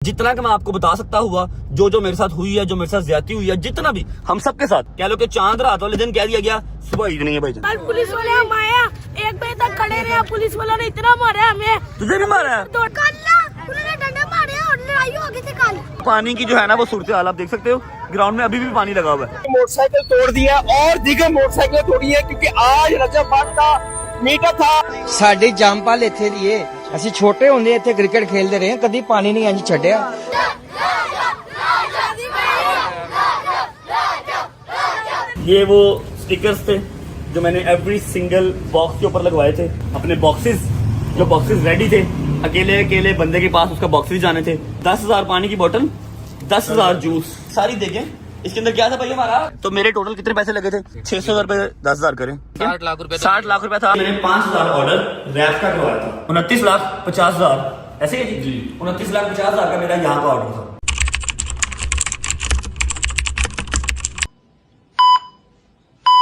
जितना कि मैं आपको बता सकता हुआ जो जो मेरे साथ हुई है, जो मेरे साथ ज्यादती हुई है, जितना भी हम सबके साथ कह लो कि चांद रात वाले दिन कह दिया गया, सुबह ईद नहीं है भाई। कल पुलिस वाले हम आया 1 बजे तक खड़े रहे, पुलिस वालों ने इतना मारा हमें। तुझे भी मारा है? उन्होंने डंडे मारे और लड़ाई हो गई थी कल। पानी की जो है ना वो सूरत हाल आप देख सकते हो, ग्राउंड में अभी भी पानी लगा हुआ है। मोटरसाइकिल तोड़ दिया और दीगर मोटरसाइकिल तोड़ी है क्योंकि आज रजब का मीटर था। ਸਾਡੇ ਜੰਮਪਲ ਇੱਥੇ ਦੀ ਏ ਅਸੀਂ ਛੋਟੇ ਹੁੰਦੇ ਇੱਥੇ ਕ੍ਰਿਕਟ ਖੇਡਦੇ ਰਹੇ ਕਦੀ ਪਾਣੀ ਨਹੀਂ ਇੰਜ ਛੱਡਿਆ। ये वो स्टिकर्स थे जो मैंने एवरी सिंगल बॉक्स के ऊपर लगवाए थे। अपने बॉक्सेस, जो बॉक्सेस रेडी थे, अकेले अकेले बंदे के पास उसका बॉक्सेस जाने थे। 10,000 पानी की बोतल, 10,000 जूस, सारी देखें इसके अंदर क्या था भाई हमारा। तो मेरे टोटल कितने पैसे लगे थे? 600 रुपए, 10,000 करें 60 लाख रुपए 60 लाख रुपए था। मैंने 5,000 ऑर्डर रैप का करवाया था। 29,50,000 ऐसे ही जी, 29,50,000 का मेरा यहाँ का ऑर्डर था।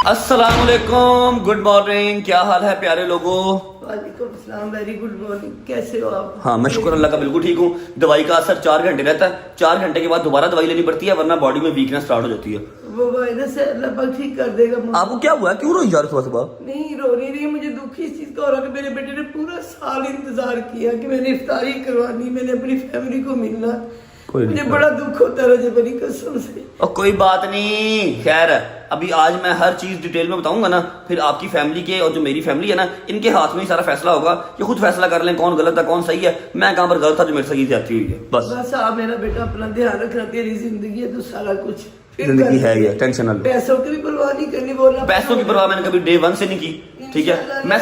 अस्सलाम वालेकुम, गुड मॉर्निंग, क्या हाल है प्यारे लोगों? वालेकुम अस्सलाम, वेरी गुड मॉर्निंग, कैसे हो आप? हाँ मैं शुक्र अल्लाह का बिल्कुल ठीक हूँ। दवाई का असर 4 घंटे रहता है, 4 घंटे के बाद दोबारा दवाई लेनी पड़ती है वरना बॉडी में वीकनेस स्टार्ट हो जाती है। वो वायरस है, अल्लाह पाक ठीक कर देगा। आपको क्या हुआ, क्यों रोई यार सुबह सुबह? नहीं रो नहीं रही, मुझे दुख इस चीज का हो रहा कि मेरे बेटे ने पूरा साल इंतजार किया कि मैंने इफ्तारी करवानी, मैंने अपनी फैमिली को मिलना। मुझे बड़ा दुख होता है रजब अली कसम से। और कोई बात नहीं, खैर अभी आज मैं हर चीज डिटेल में बताऊंगा ना, फिर आपकी फैमिली के और जो मेरी फैमिली है ना, इनके हाथ में ही सारा फैसला होगा। ये खुद फैसला कर लें कौन गलत है कौन सही है। मैं कहां पर गलत था जो मेरे साथ ये ज्यादती हुई है। बस आप मेरा बेटा अपना ध्यान रखना, तेरी जिंदगी है तो सारा कुछ जिंदगी है ये, टेंशन ना लो। पैसों की भी परवाह नहीं करनी, बोलना पैसों की परवाह मैंने कभी डे 1 से नहीं की, ठीक है। मैं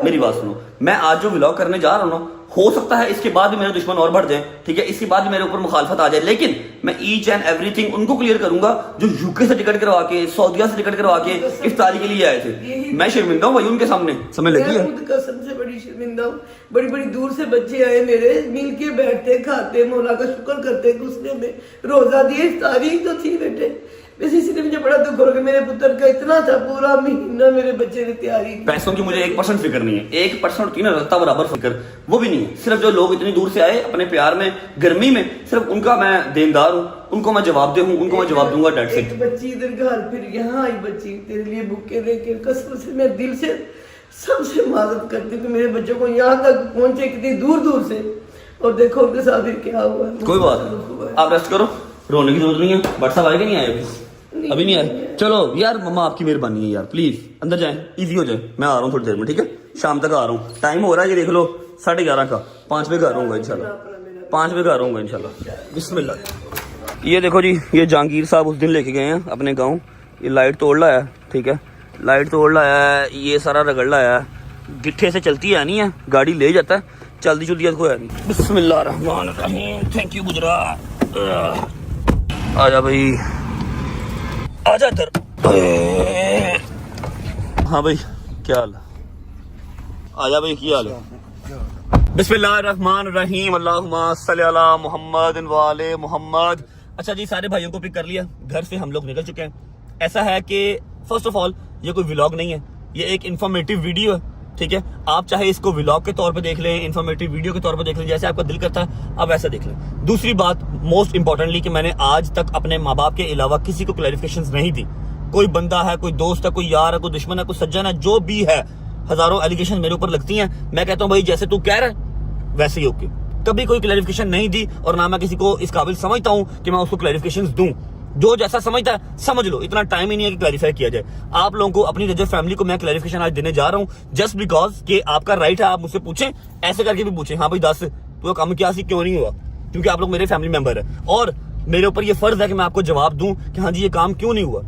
मेरी बात सुनो, मैं आज जो व्लॉग करने जा रहा हूँ ना, हो सकता है इसके बाद भी मेरे दुश्मन और बढ़ जाए, ठीक है, इसके बाद भी मेरे ऊपर मुखालफत आ जाए, लेकिन मैं ईच एंड एवरीथिंग उनको क्लियर करूंगा जो यूके से टिकट करवा के, सऊदीया से टिकट करवा के इफ्तारी के लिए आए थे। मैं शर्मिंदा हूँ भाई उनके सामने, समझ लगी है? खुद कसम से बड़ी शर्मिंदा हूँ। बड़ी बड़ी दूर से बच्चे आए मेरे, मिल के बैठते खाते, मौला का शुक्र करते, गुस्से में रोजा दिए, इफ्तारी तो थी बेटे। वैसे इसलिए मुझे बड़ा दुख हो रहा है, मेरे पुत्र का इतना था पूरा महीना मेरे बच्चे ने तैयारी की। पैसों की मुझे 1% फिक्र नहीं है, 1% होती है ना रत्ता बराबर फिक्र, वो भी नहीं है। सिर्फ जो लोग इतनी दूर से आए अपने प्यार में, गर्मी में, सिर्फ उनका मैं देनदार हूँ, उनको मैं जवाब दे हूँ, उनको मैं जवाब दूंगा। डेट एक बच्ची इधर घर, फिर यहाँ आई बच्ची तेरे लिए बुके लेके, कसम से मैं दिल से सबसे माजरत करती हूँ कि मेरे बच्चों को यहाँ तक पहुंचे कितनी दूर दूर से, और देखो उनके साथ फिर क्या हुआ। कोई बात नहीं, आप रेस्ट करो, रोने की जरूरत नहीं है। बट साहब आए कि नहीं आए? अभी नहीं आए? चलो यार मम्मा आपकी मेहरबानी है यार, प्लीज अंदर जाएं, इजी हो जाए। मैं आ रहा हूँ थोड़ी देर में, ठीक है, शाम तक आ रहा हूँ। टाइम हो रहा है ये देख लो 11:30 का, 5 बजे घर आऊंगा इंशाल्लाह, 5 बजे घर आऊंगा इंशाल्लाह। बिस्मिल्लाह। ये देखो जी, ये जहांगीर साहब उस दिन लेके गए हैं अपने गाँव, ये लाइट तोड़ लाया है, ठीक है, लाइट तोड़ लाया है, ये सारा रगड़ लाया है, गिट्ठे से चलती है नहीं है, गाड़ी ले जाता है, जल्दी जल्दी को है नहीं। बिस्मिल्लाहिर्रहमानिर्रहीम, थैंक यू गुजरात। आजा भाई, आजा इधर। हाँ भाई क्या हाल है? आजा भाई क्या हाल है? बिस्मिल्लाहिर्रहमानिर्रहीम, अल्लाहुम्मा सल्ली अला मुहम्मद व आले मुहम्मद। अच्छा जी, सारे भाइयों को पिक कर लिया, घर से हम लोग निकल चुके हैं। ऐसा है कि फर्स्ट ऑफ ऑल ये कोई व्लॉग नहीं है, ये एक इन्फॉर्मेटिव वीडियो है, ठीक है। आप चाहे इसको व्लॉग के तौर पे देख लें, इन्फॉर्मेटिव वीडियो के तौर पे देख लें, जैसे आपका दिल करता है आप ऐसा देख लें। दूसरी बात मोस्ट इंपॉर्टेंटली कि मैंने आज तक अपने माँ बाप के अलावा किसी को क्लैरिफिकेशंस नहीं दी। कोई बंदा है, कोई दोस्त है, कोई यार है, कोई दुश्मन है, कोई सज्जन है, जो भी है, हजारों एलिगेशन मेरे ऊपर लगती हैं। मैं कहता हूँ भाई जैसे तू कह रहा है वैसे ही ओके। कभी कोई क्लैरिफिकेशन नहीं दी और ना मैं किसी को इस काबिल समझता हूँ कि मैं उसको क्लैरिफिकेशन दूं। जो जैसा समझता है समझ लो, इतना टाइम ही नहीं है कि क्लैरिफाई किया जाए। आप लोगों को, अपनी रजब फैमिली को मैं क्लैरिफिकेशन आज देने जा रहा हूं, जस्ट बिकॉज कि आपका राइट है, आप मुझसे पूछें, ऐसे करके भी पूछें, हाँ भाई 10 तो काम क्या सी क्यों नहीं हुआ, क्योंकि आप लोग मेरे फैमिली मेंबर है और मेरे ऊपर ये फर्ज है कि मैं आपको जवाब दूं कि हाँ जी ये काम क्यों नहीं हुआ,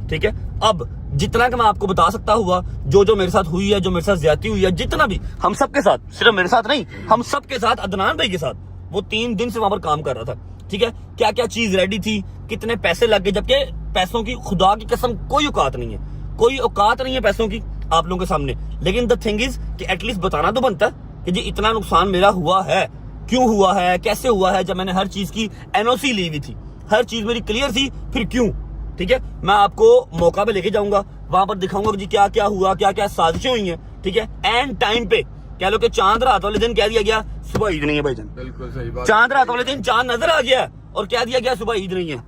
ठीक है। अब जितना कि मैं आपको बता सकता हुआ जो जो मेरे साथ हुई है, जो मेरे साथ ज्यादती हुई है, जितना भी हम सबके साथ, सिर्फ मेरे साथ नहीं, हम सबके साथ, अदनान भाई के साथ, वो 3 दिन से वहां पर काम कर रहा था, ठीक है। क्या क्या चीज रेडी थी, कितने पैसे लग गए, जबकि पैसों की खुदा की कसम कोई औकात नहीं है, कोई औकात नहीं है पैसों की आप लोगों के सामने। लेकिन द थिंग इज कि एटलीस्ट बताना तो बनता है कि जी इतना नुकसान मेरा हुआ है, क्यों हुआ है, कैसे हुआ है, जब मैंने हर चीज की एनओसी ली हुई थी, हर चीज मेरी क्लियर थी, फिर क्यों, ठीक है। मैं आपको मौका पे लेके जाऊंगा, वहां पर दिखाऊंगा कि जी क्या क्या हुआ, क्या क्या साजिशें हुई हैं, ठीक है। एंड टाइम पे कह लो कि चांद रात वाले दिन कह दिया गया, सुबह ईद नहीं है भाईजान। बिल्कुल सही बात। चांद रात वाले दिन चांद नजर आ गया और क्या दिया गया, सुबह ईद नहीं है।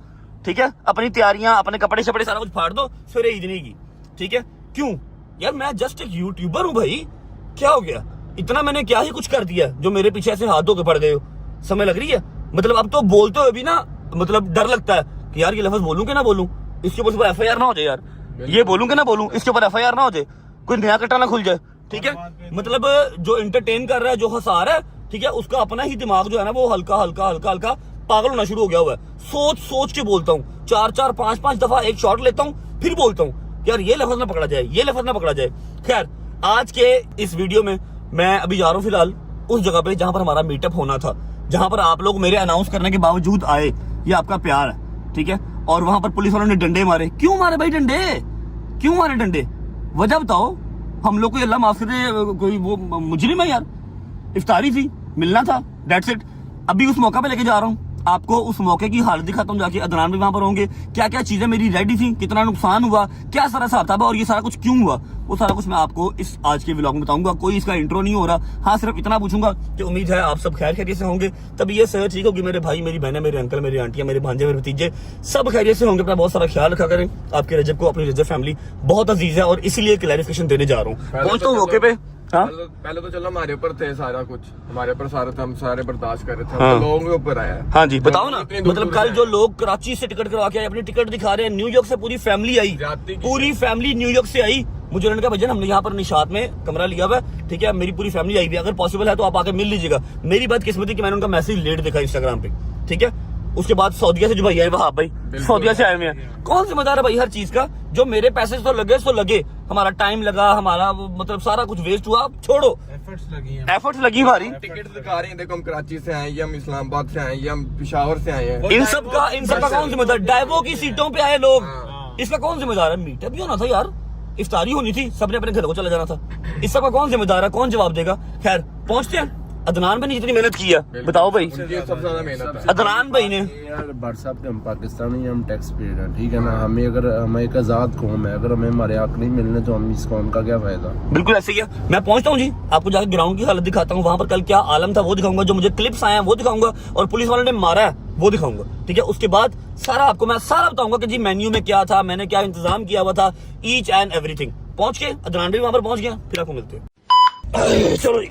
ठीक है, अपनी तैयारियां, अपने कपड़े शपड़े सारा कुछ फाड़ दो, सवेरे ईद नहीं की। ठीक है, क्यों यार, मैं जस्ट एक यूट्यूबर हूँ भाई, क्या हो गया, इतना मैंने क्या ही कुछ कर दिया जो मेरे पीछे ऐसे हाथ धो के पड़ गए हो। समय लग रही है, मतलब अब तो बोलते हुए भी ना मतलब डर लगता है कि यार ये लफ्ज बोलूं कि ना बोलूं, इसके ऊपर FIR ना हो जाए यार, ये बोलूं कि ना बोलूं, इसके ऊपर FIR ना हो जाए, कोई नया कट्टा ना खुल जाए। ठीक है, मतलब जो एंटरटेन कर रहा है, जो हंसा रहा है, ठीक है, उसका अपना ही दिमाग जो है ना वो हल्का हल्का हल्का हल्का पागल होना शुरू हो गया हुआ है। सोच सोच के बोलता हूँ, 4-4 5-5 दफा एक शॉट लेता हूँ, फिर बोलता हूँ यार ये लफ्ज ना पकड़ा जाए, ये लफ्ज ना पकड़ा जाए। खैर, आज के इस वीडियो में मैं अभी जा रहा हूँ फिलहाल उस जगह पे जहां पर हमारा मीटअप होना था, जहां पर आप लोग मेरे अनाउंस करने के बावजूद आए, ये आपका प्यार है। ठीक है, और वहां पर पुलिस वालों ने डंडे मारे। क्यों मारे भाई डंडे, क्यों मारे डंडे, वजह बताओ। हम लोग को अल्लाह माफ करे, कोई वो मुजरिम है यार, इफ्तारी थी, मिलना था, दैट्स इट। अभी उस मौका पे लेके जा रहा हूँ आपको, उस मौके की हालत दिखाता हूँ जाके। अदनान भी वहां पर होंगे, क्या क्या चीजें मेरी रेडी थी, कितना नुकसान हुआ, क्या सारा हिसाब था और ये सारा कुछ क्यों हुआ, वो सारा कुछ मैं आपको इस आज के व्लॉग में बताऊंगा। कोई इसका इंट्रो नहीं हो रहा, हाँ सिर्फ इतना पूछूंगा कि उम्मीद है आप सब खैर खैरियत से होंगे, तभी ये सेहत ठीक होगी। मेरे भाई, मेरी बहनें, मेरे अंकल, मेरी आंटियां, मेरे भांजे, मेरे भतीजे सब खैरियत से होंगे। अपना बहुत सारा ख्याल रखा करें। आपके रजब को, अपनी रजब फैमिली बहुत अजीज है और इसीलिए क्लैरिफिकेशन देने जा रहा हूँ। पहुंचता हूँ मौके पे। हाँ? पहले तो चलो हमारे ऊपर थे सारा कुछ, हमारे ऊपर सारा था, हम सारे बर्दाश्त कर रहे थे। हाँ। तो लोगों के ऊपर आया। हाँ जी, बताओ ना, मतलब कल जो लोग कराची से टिकट करवा के आए, अपनी टिकट दिखा रहे हैं, न्यूयॉर्क से पूरी फैमिली आई, पूरी फैमिली न्यूयॉर्क से आई। मुझे उन्होंने कहा भजन हमने यहाँ पर निशात में कमरा लिया हुआ है, ठीक है, मेरी पूरी फैमिली आई भी, अगर पॉसिबल है तो आप आके मिल लीजिएगा। मेरी बदकिस्मती कि मैंने उनका मैसेज लेट देखा इंस्टाग्राम पे। ठीक है, उसके बाद सऊदीया से जो भाई आए, वहां भाई सऊदीया से आए हुए हैं, कौन जिम्मेदार है भाई हर चीज का। जो मेरे पैसे तो लगे सो लगे, हमारा टाइम लगा, हमारा मतलब सारा कुछ वेस्ट हुआ, छोड़ो, एफर्ट्स लगी हमारी। टिकट दिखा रहे हैं, देखो हम कराची से आए, या हम इस्लामाबाद से आए, या हम पिशावर से आए हैं। इन सब का कौन जिम्मेदार, डाइवो की सीटों पे आए लोग, इसका कौन जिम्मेदार है। मीटअप भी होना था यार, इफ्तारी होनी थी, सबने अपने घर को चला जाना था, इस सब का कौन जिम्मेदार है, कौन जवाब देगा। खैर पहुंचते हैं। अदनान भाई ने जितनी मेहनत की है, बताओ भाई, ये सबसे ज्यादा मेहनत है अदनान भाई ने। यार भाट साहब, हम पाकिस्तानी, हम टैक्स पेड हैं, ठीक है ना। हमें अगर हम एक आजाद कौम है, अगर हमें हमारे हक नहीं मिलने तो हम इस कौम का क्या फायदा। बिल्कुल ऐसे ही है। मैं पहुंचता हूँ जी, आपको जाकर ग्राउंड की हालत दिखाता हूँ, वहां पर कल क्या आलम था वो दिखाऊंगा, जो मुझे क्लिप्स आए हैं वो दिखाऊंगा, और पुलिस वालों ने मारा है वो दिखाऊंगा। ठीक है, उसके बाद सारा आपको मैं सारा बताऊंगा कि जी मेन्यू में क्या था, मैंने क्या इंतजाम किया हुआ था, ईच एंड एवरीथिंग। पहुंच के अदनान भी वहां पर पहुंच गया, फिर आपको मिलते हैं। चलो जी,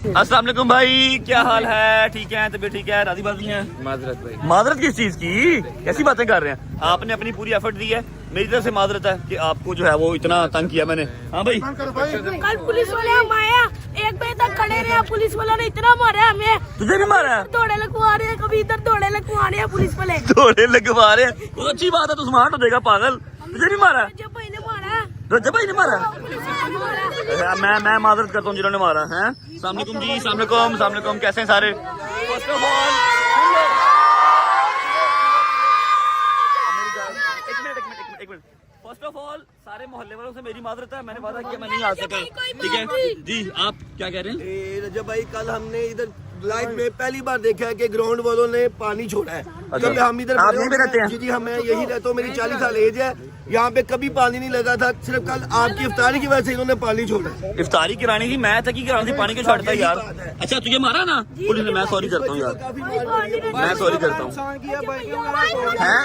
अस्सलाम वालेकुम भाई, क्या हाल है, ठीक है, तबीयत ठीक है, राजी बाजी है। माजरत भाई, माजरत किस चीज की, कैसी बातें कर रहे हैं, आपने अपनी पूरी एफर्ट दी है, मेरी तरफ से माजरत है कि आपको जो है वो इतना तंग किया मैंने। हाँ भाई, कल पुलिस वाले हम आया, 1 बजे तक खड़े रहे, पुलिस वालों ने इतना मारा हमें, तुझे भी मारा है, दौड़े लगवा रहे हैं, कभी इधर दौड़े लगवा रहे हैं पुलिस वाले, दौड़े लगवा रहे हैं। तो अच्छी बात है, तू स्मार्ट हो जाएगा पागल। तुझे भी मारा है, जब भाई ने मारा, रजब भाई ने मारा है? पुलिस वाले ने मारा। मैं माजरत करता हूँ जिन्होंने मारा है। अस्सलाम वालेकुम जी, अस्सलाम वालेकुम, अस्सलाम वालेकुम, कैसे हैं सारे। फर्स्ट ऑफ ऑल एक मिनट, फर्स्ट ऑफ ऑल सारे मोहल्ले वालों से मेरी माजरत है, मैंने वादा किया मैं नहीं आ सका। ठीक है जी, आप क्या कह रहे हैं। रजब भाई, कल हमने इधर लाइफ में पहली बार देखा है कि ग्राउंड वालों ने पानी छोड़ा है। जब हम इधर आप यहीं पे रहते हैं? जी जी, हमें यही रहता हूँ, मेरी 40 साल एज है, यहाँ पे कभी पानी नहीं लगा था, सिर्फ कल आपकी इफ्तारी की वजह से इन्होंने पानी छोड़ा है। इफ्तारी करानी थी, मैं था कि करानी थी, पानी क्यों छोड़ता है यार। अच्छा तुझे मारा ना पुलिस ने, मैं सॉरी करता हूँ यार, मैं सॉरी करता हूँ।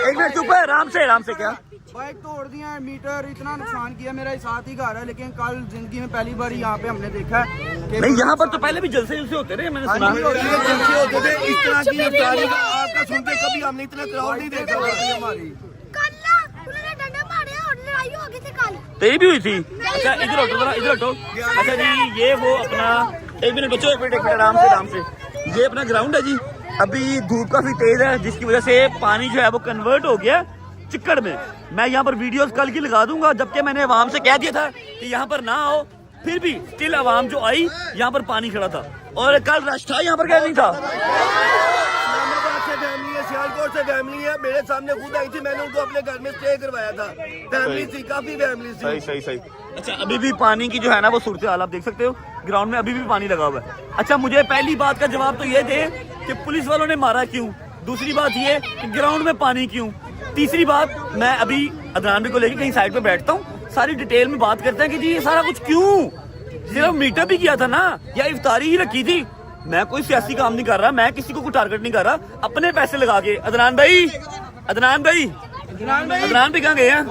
एक मिनट चुप है, आराम से क्या बाइक तोड़ दिया, मीटर इतना नुकसान किया, मेरा साथ ही घर है, लेकिन कल जिंदगी में पहली बार यहाँ पे हमने देखा है कि नहीं, यहाँ पर तो पहले भी जलसे होते रहे, मैंने सुना। ये जलसे होते थे, इस तरह की इफ्तारी का आपका सुनते कभी हमने इतना क्राउड नहीं देखा हमारी। तेरी भी हुई थी? अच्छा इधर हटो जरा, इधर हटो। अच्छा जी, ये वो अपना, एक मिनट बच्चों, एक मिनट आराम से, ये अपना ग्राउंड है जी। अभी धूप काफी तेज है, जिसकी वजह से पानी जो है वो कन्वर्ट हो गया चिक्कड़ में। मैं यहाँ पर वीडियोस कल की लगा दूंगा, जबकि मैंने अवाम से कह दिया था कि यहाँ पर ना आओ, फिर भी स्टिल अवाम जो आई यहाँ पर पानी खड़ा था, और कल रश था यहाँ पर, क्या नहीं था। फैमिली है, सियालकोट से फैमिली है, मेरे सामने खुद आई थी, मैंने उनको अपने घर में स्टे करवाया था, फैमिली थी, काफी फैमिली थी। सही। अच्छा अभी भी पानी की जो है ना वो सूरत हाल आप देख सकते हो, ग्राउंड में अभी भी पानी लगा हुआ है। अच्छा मुझे पहली बात का जवाब तो ये दे कि पुलिस वालों ने मारा क्यों, दूसरी बात ये कि ग्राउंड में पानी क्यों, तीसरी बात मैं अभी अदनान को लेकर कहीं साइड पे बैठता हूँ, सारी डिटेल में बात करते हैं कि जी ये सारा कुछ क्यों, सिर्फ मीटअप भी किया था ना, या इफ्तारी ही रखी थी, मैं कोई सियासी काम नहीं कर रहा, मैं किसी को टारगेट नहीं कर रहा, अपने पैसे लगा के। अदनान भाई, अदनान भी कहाँ गए हैं?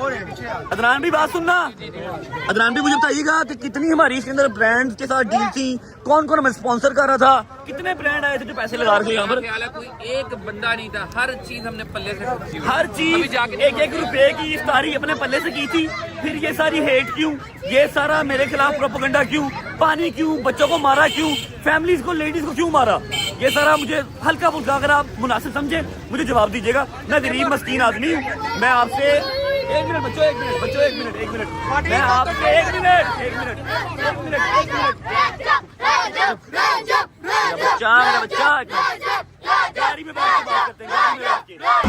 अदनान भी बात सुनना। अदनान भी मुझे बताइएगा कि कितनी हमारी इसके अंदर ब्रांड के साथ डील थी, कौन कौन हमें स्पॉन्सर कर रहा था, कितने ब्रांड आए थे जो पैसे लगा रहे थे यहाँ पर? कोई एक बंदा नहीं था, हर चीज हमने पल्ले से खर्ची हुई। हर चीज 1-1 रुपए की इफ्तारी अपने पल्ले से की थी। फिर ये सारी हेट क्यों, ये सारा मेरे खिलाफ प्रोपेगेंडा क्यों, पानी क्यों, बच्चों को मारा क्यों, फैमिलीज को, लेडीज को क्यों मारा? ये सारा मुझे हल्का फुल्का, अगर आप मुनासिब समझे मुझे जवाब दीजिएगा। मैं गरीब मस्कीन आदमी हूँ, मैं आपसे 1 मिनट बच्चों, 1 मिनट बच्चों, 1 मिनट, मैं आपसे 1 मिनट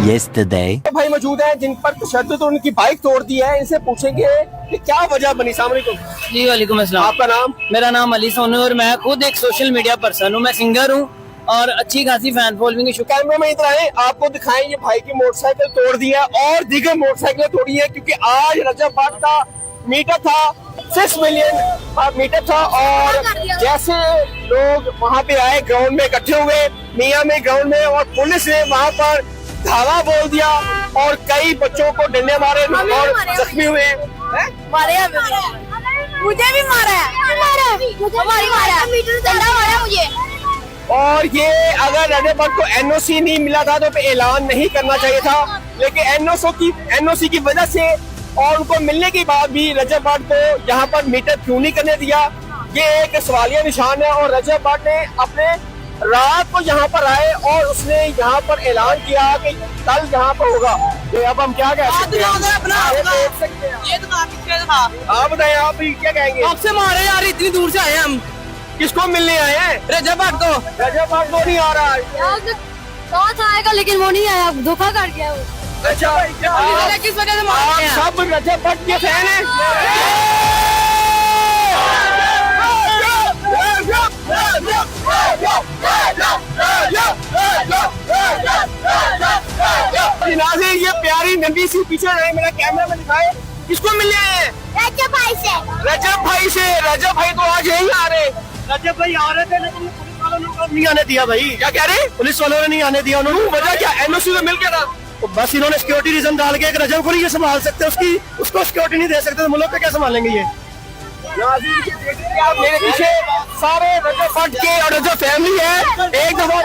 Yesterday. भाई मौजूद हैं जिन पर तशद्दुद उनकी बाइक तोड़ दी है, इनसे पूछेंगे कि क्या वजह बनी। अस्सलाम वालेकुम। जी वालेकुम अस्सलाम। आपका नाम? मेरा नाम अली सोनू और मैं खुद एक सोशल मीडिया पर्सन हूँ। मैं सिंगर हूँ और अच्छी खासी फैन फॉलोइंग की शुक्र। कैमरे में इधर आए, आपको दिखाएं ये भाई की मोटरसाइकिल तोड़ दी है और दीगर मोटरसाइकिलें तोड़ी है, क्योंकि आज रजब बाग का मीटर था, 6 मिलियन मीटर था। और जैसे लोग वहाँ पे आए, ग्राउंड में इकट्ठे हुए, मियाँ में ग्राउंड में, और पुलिस ने वहाँ पर धावा बोल दिया और कई बच्चों को डंडे मारे और जख्मी हुए। मारे मुझे भी मारा है, डंडा मारा मुझे। और ये अगर रजब बाग को एनओसी नहीं मिला था तो पे ऐलान नहीं करना चाहिए था, लेकिन एनओसी की वजह से और उनको मिलने के बाद भी रजब बाग को यहाँ पर मीटर क्यों नहीं करने दिया, ये एक सवालिया निशान है। और रजब बाग ने अपने रात को यहाँ पर आए और उसने यहाँ पर ऐलान किया कि कल यहाँ पर होगा। तो अब हम क्या कह सकते हैं? ये तो काफी था। आप बताएं, आप क्या कहेंगे? आपसे मारे यार, इतनी दूर से आए हम। किसको मिलने आए हैं? रजब बाग को। रजब बाग को नहीं आ रहा तो आएगा लेकिन वो नहीं आया, धोखा कर गया वो। अच्छा, किस वजह से मारते हैं? आप सब रजब बाग के फैन हैं? नाज़रीन, ये प्यारी नंदी सी पीछे रहे, मेरा कैमरा में दिखाए, किसको मिलने आए हैं? रजब भाई से। रजब भाई से। रजब भाई तो आज यही आ रहे। रजब भाई आ रहे थे लेकिन पुलिस वालों ने नहीं आने दिया। भाई क्या कह रहे? पुलिस वालों ने नहीं आने दिया। उन्होंने वजह क्या? एनओसी तो मिल गया था, तो बस इन्होंने सिक्योरिटी रीजन डाल के रजब को नहीं ये संभाल सकते, उसको सिक्योरिटी नहीं दे सकते, तो मुल्क पे क्या संभालेंगे ये? आप मेरे पीछे सारे रजब फट के और रजब फैमिली है। एक दफा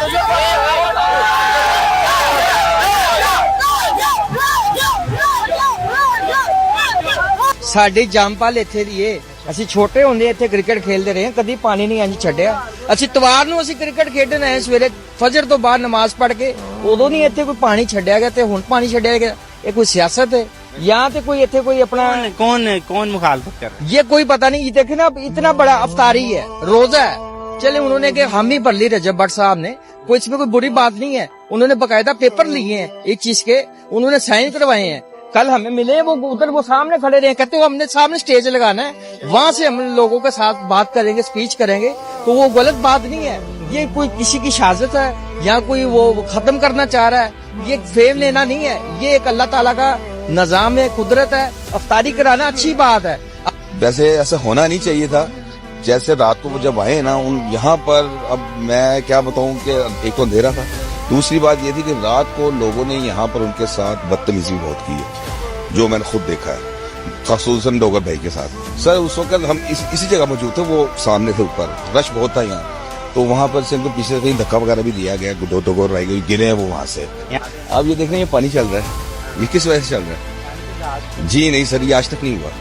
ਸਾਡੇ ਜੰਮਪਲ ਇੱਥੇ ਦੀ ਏ। ਅਸੀਂ ਛੋਟੇ ਹੁੰਦੇ ਇੱਥੇ ਕ੍ਰਿਕਟ ਖੇਡਦੇ ਰਹੇ, ਕਦੀ ਪਾਣੀ ਨਹੀਂ ਇੰਜ ਛੱਡਿਆ। ਅਸੀਂ ਤਵਾਰ ਨੂੰ ਅਸੀਂ ਕ੍ਰਿਕਟ ਖੇਡਣ ਆਏ ਸਵੇਰੇ ਫਜਰ ਤੋਂ ਬਾਅਦ ਨਮਾਜ਼ ਪੜ੍ਹ ਕੇ, ਉਦੋਂ ਨਹੀਂ ਇੱਥੇ ਕੋਈ ਪਾਣੀ ਛੱਡਿਆ ਗਿਆ ਤੇ ਹੁਣ ਪਾਣੀ ਛੱਡਿਆ ਗਿਆ। ਇਹ ਕੋਈ सियासत है या तो कोई इतने कोई अपना कौन मुखालफत कर रहा है? ये कोई पता नहीं। देखे ना, इतना बड़ा अफ्तारी है, रोजा है, चले उन्होंने कि हम ही भर ली रजब भट्ट साहब ने, कोई इसमें कोई बुरी बात नहीं है। उन्होंने बकायदा पेपर लिए हैं एक चीज के, उन्होंने साइन करवाए हैं। कल हमें मिले वो उधर, वो सामने खड़े रहे, कहते हो हमने सामने स्टेज लगाना है, वहां से हम लोगों के साथ बात करेंगे, स्पीच करेंगे, तो वो गलत बात नहीं है। ये कोई किसी की शाजत है या कोई वो खत्म करना चाह रहा है, ये फेम लेना नहीं है, ये एक अल्लाह ताला का निजाम है, कुदरत है। अफ्तारी कराना अच्छी बात है। वैसे ऐसा होना नहीं चाहिए था। जैसे रात को वो जब आए ना यहाँ पर, अब मैं क्या बताऊं कि एक तो अंधेरा था, दूसरी बात ये थी कि रात को लोगों ने यहाँ पर उनके साथ बदतमीजी बहुत की है, जो मैंने खुद देखा है, खासूसन डोगर भाई के साथ। सर उस वक्त हम इसी जगह मौजूद थे, वो सामने थे ऊपर, रश बहुत था यहाँ, तो वहाँ पर से उनको पीछे से कहीं धक्का वगैरह भी दिया गया, डोगर भाई गिरे हैं वो वहाँ से। अब ये देख रहे हैं, ये पानी चल रहा है, ये किस वजह से चल रहा है? जी नहीं सर, ये आज तक नहीं हुआ,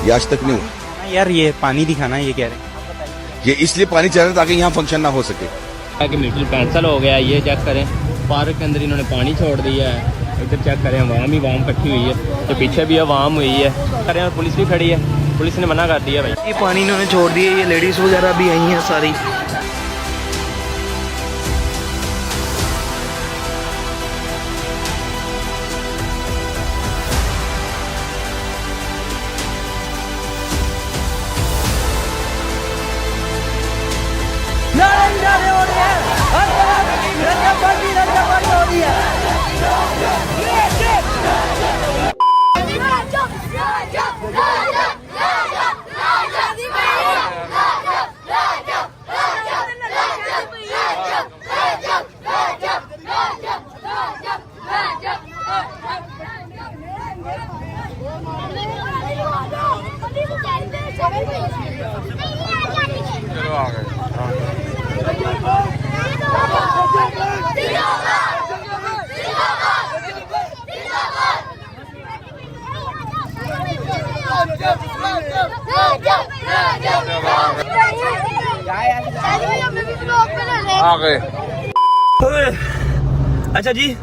ये आज तक नहीं हुआ यार, ये पानी दिखाना ये कह रहे हैं। ये इसलिए पानी चल रहा है ताकि यहाँ फंक्शन ना हो सके। कि मीटर कैंसिल हो गया, ये चेक करें, पार्क के अंदर इन्होंने पानी छोड़ दिया है, इधर चेक करें अवाम ही वाम इकट्ठी हुई है, तो पीछे भी अवाम हुई है, करें और पुलिस भी खड़ी है, पुलिस ने मना कर दिया भाई। ये पानी इन्होंने छोड़ दिया, ये लेडीज वगैरह भी आई हैं सारी। अच्छा जी,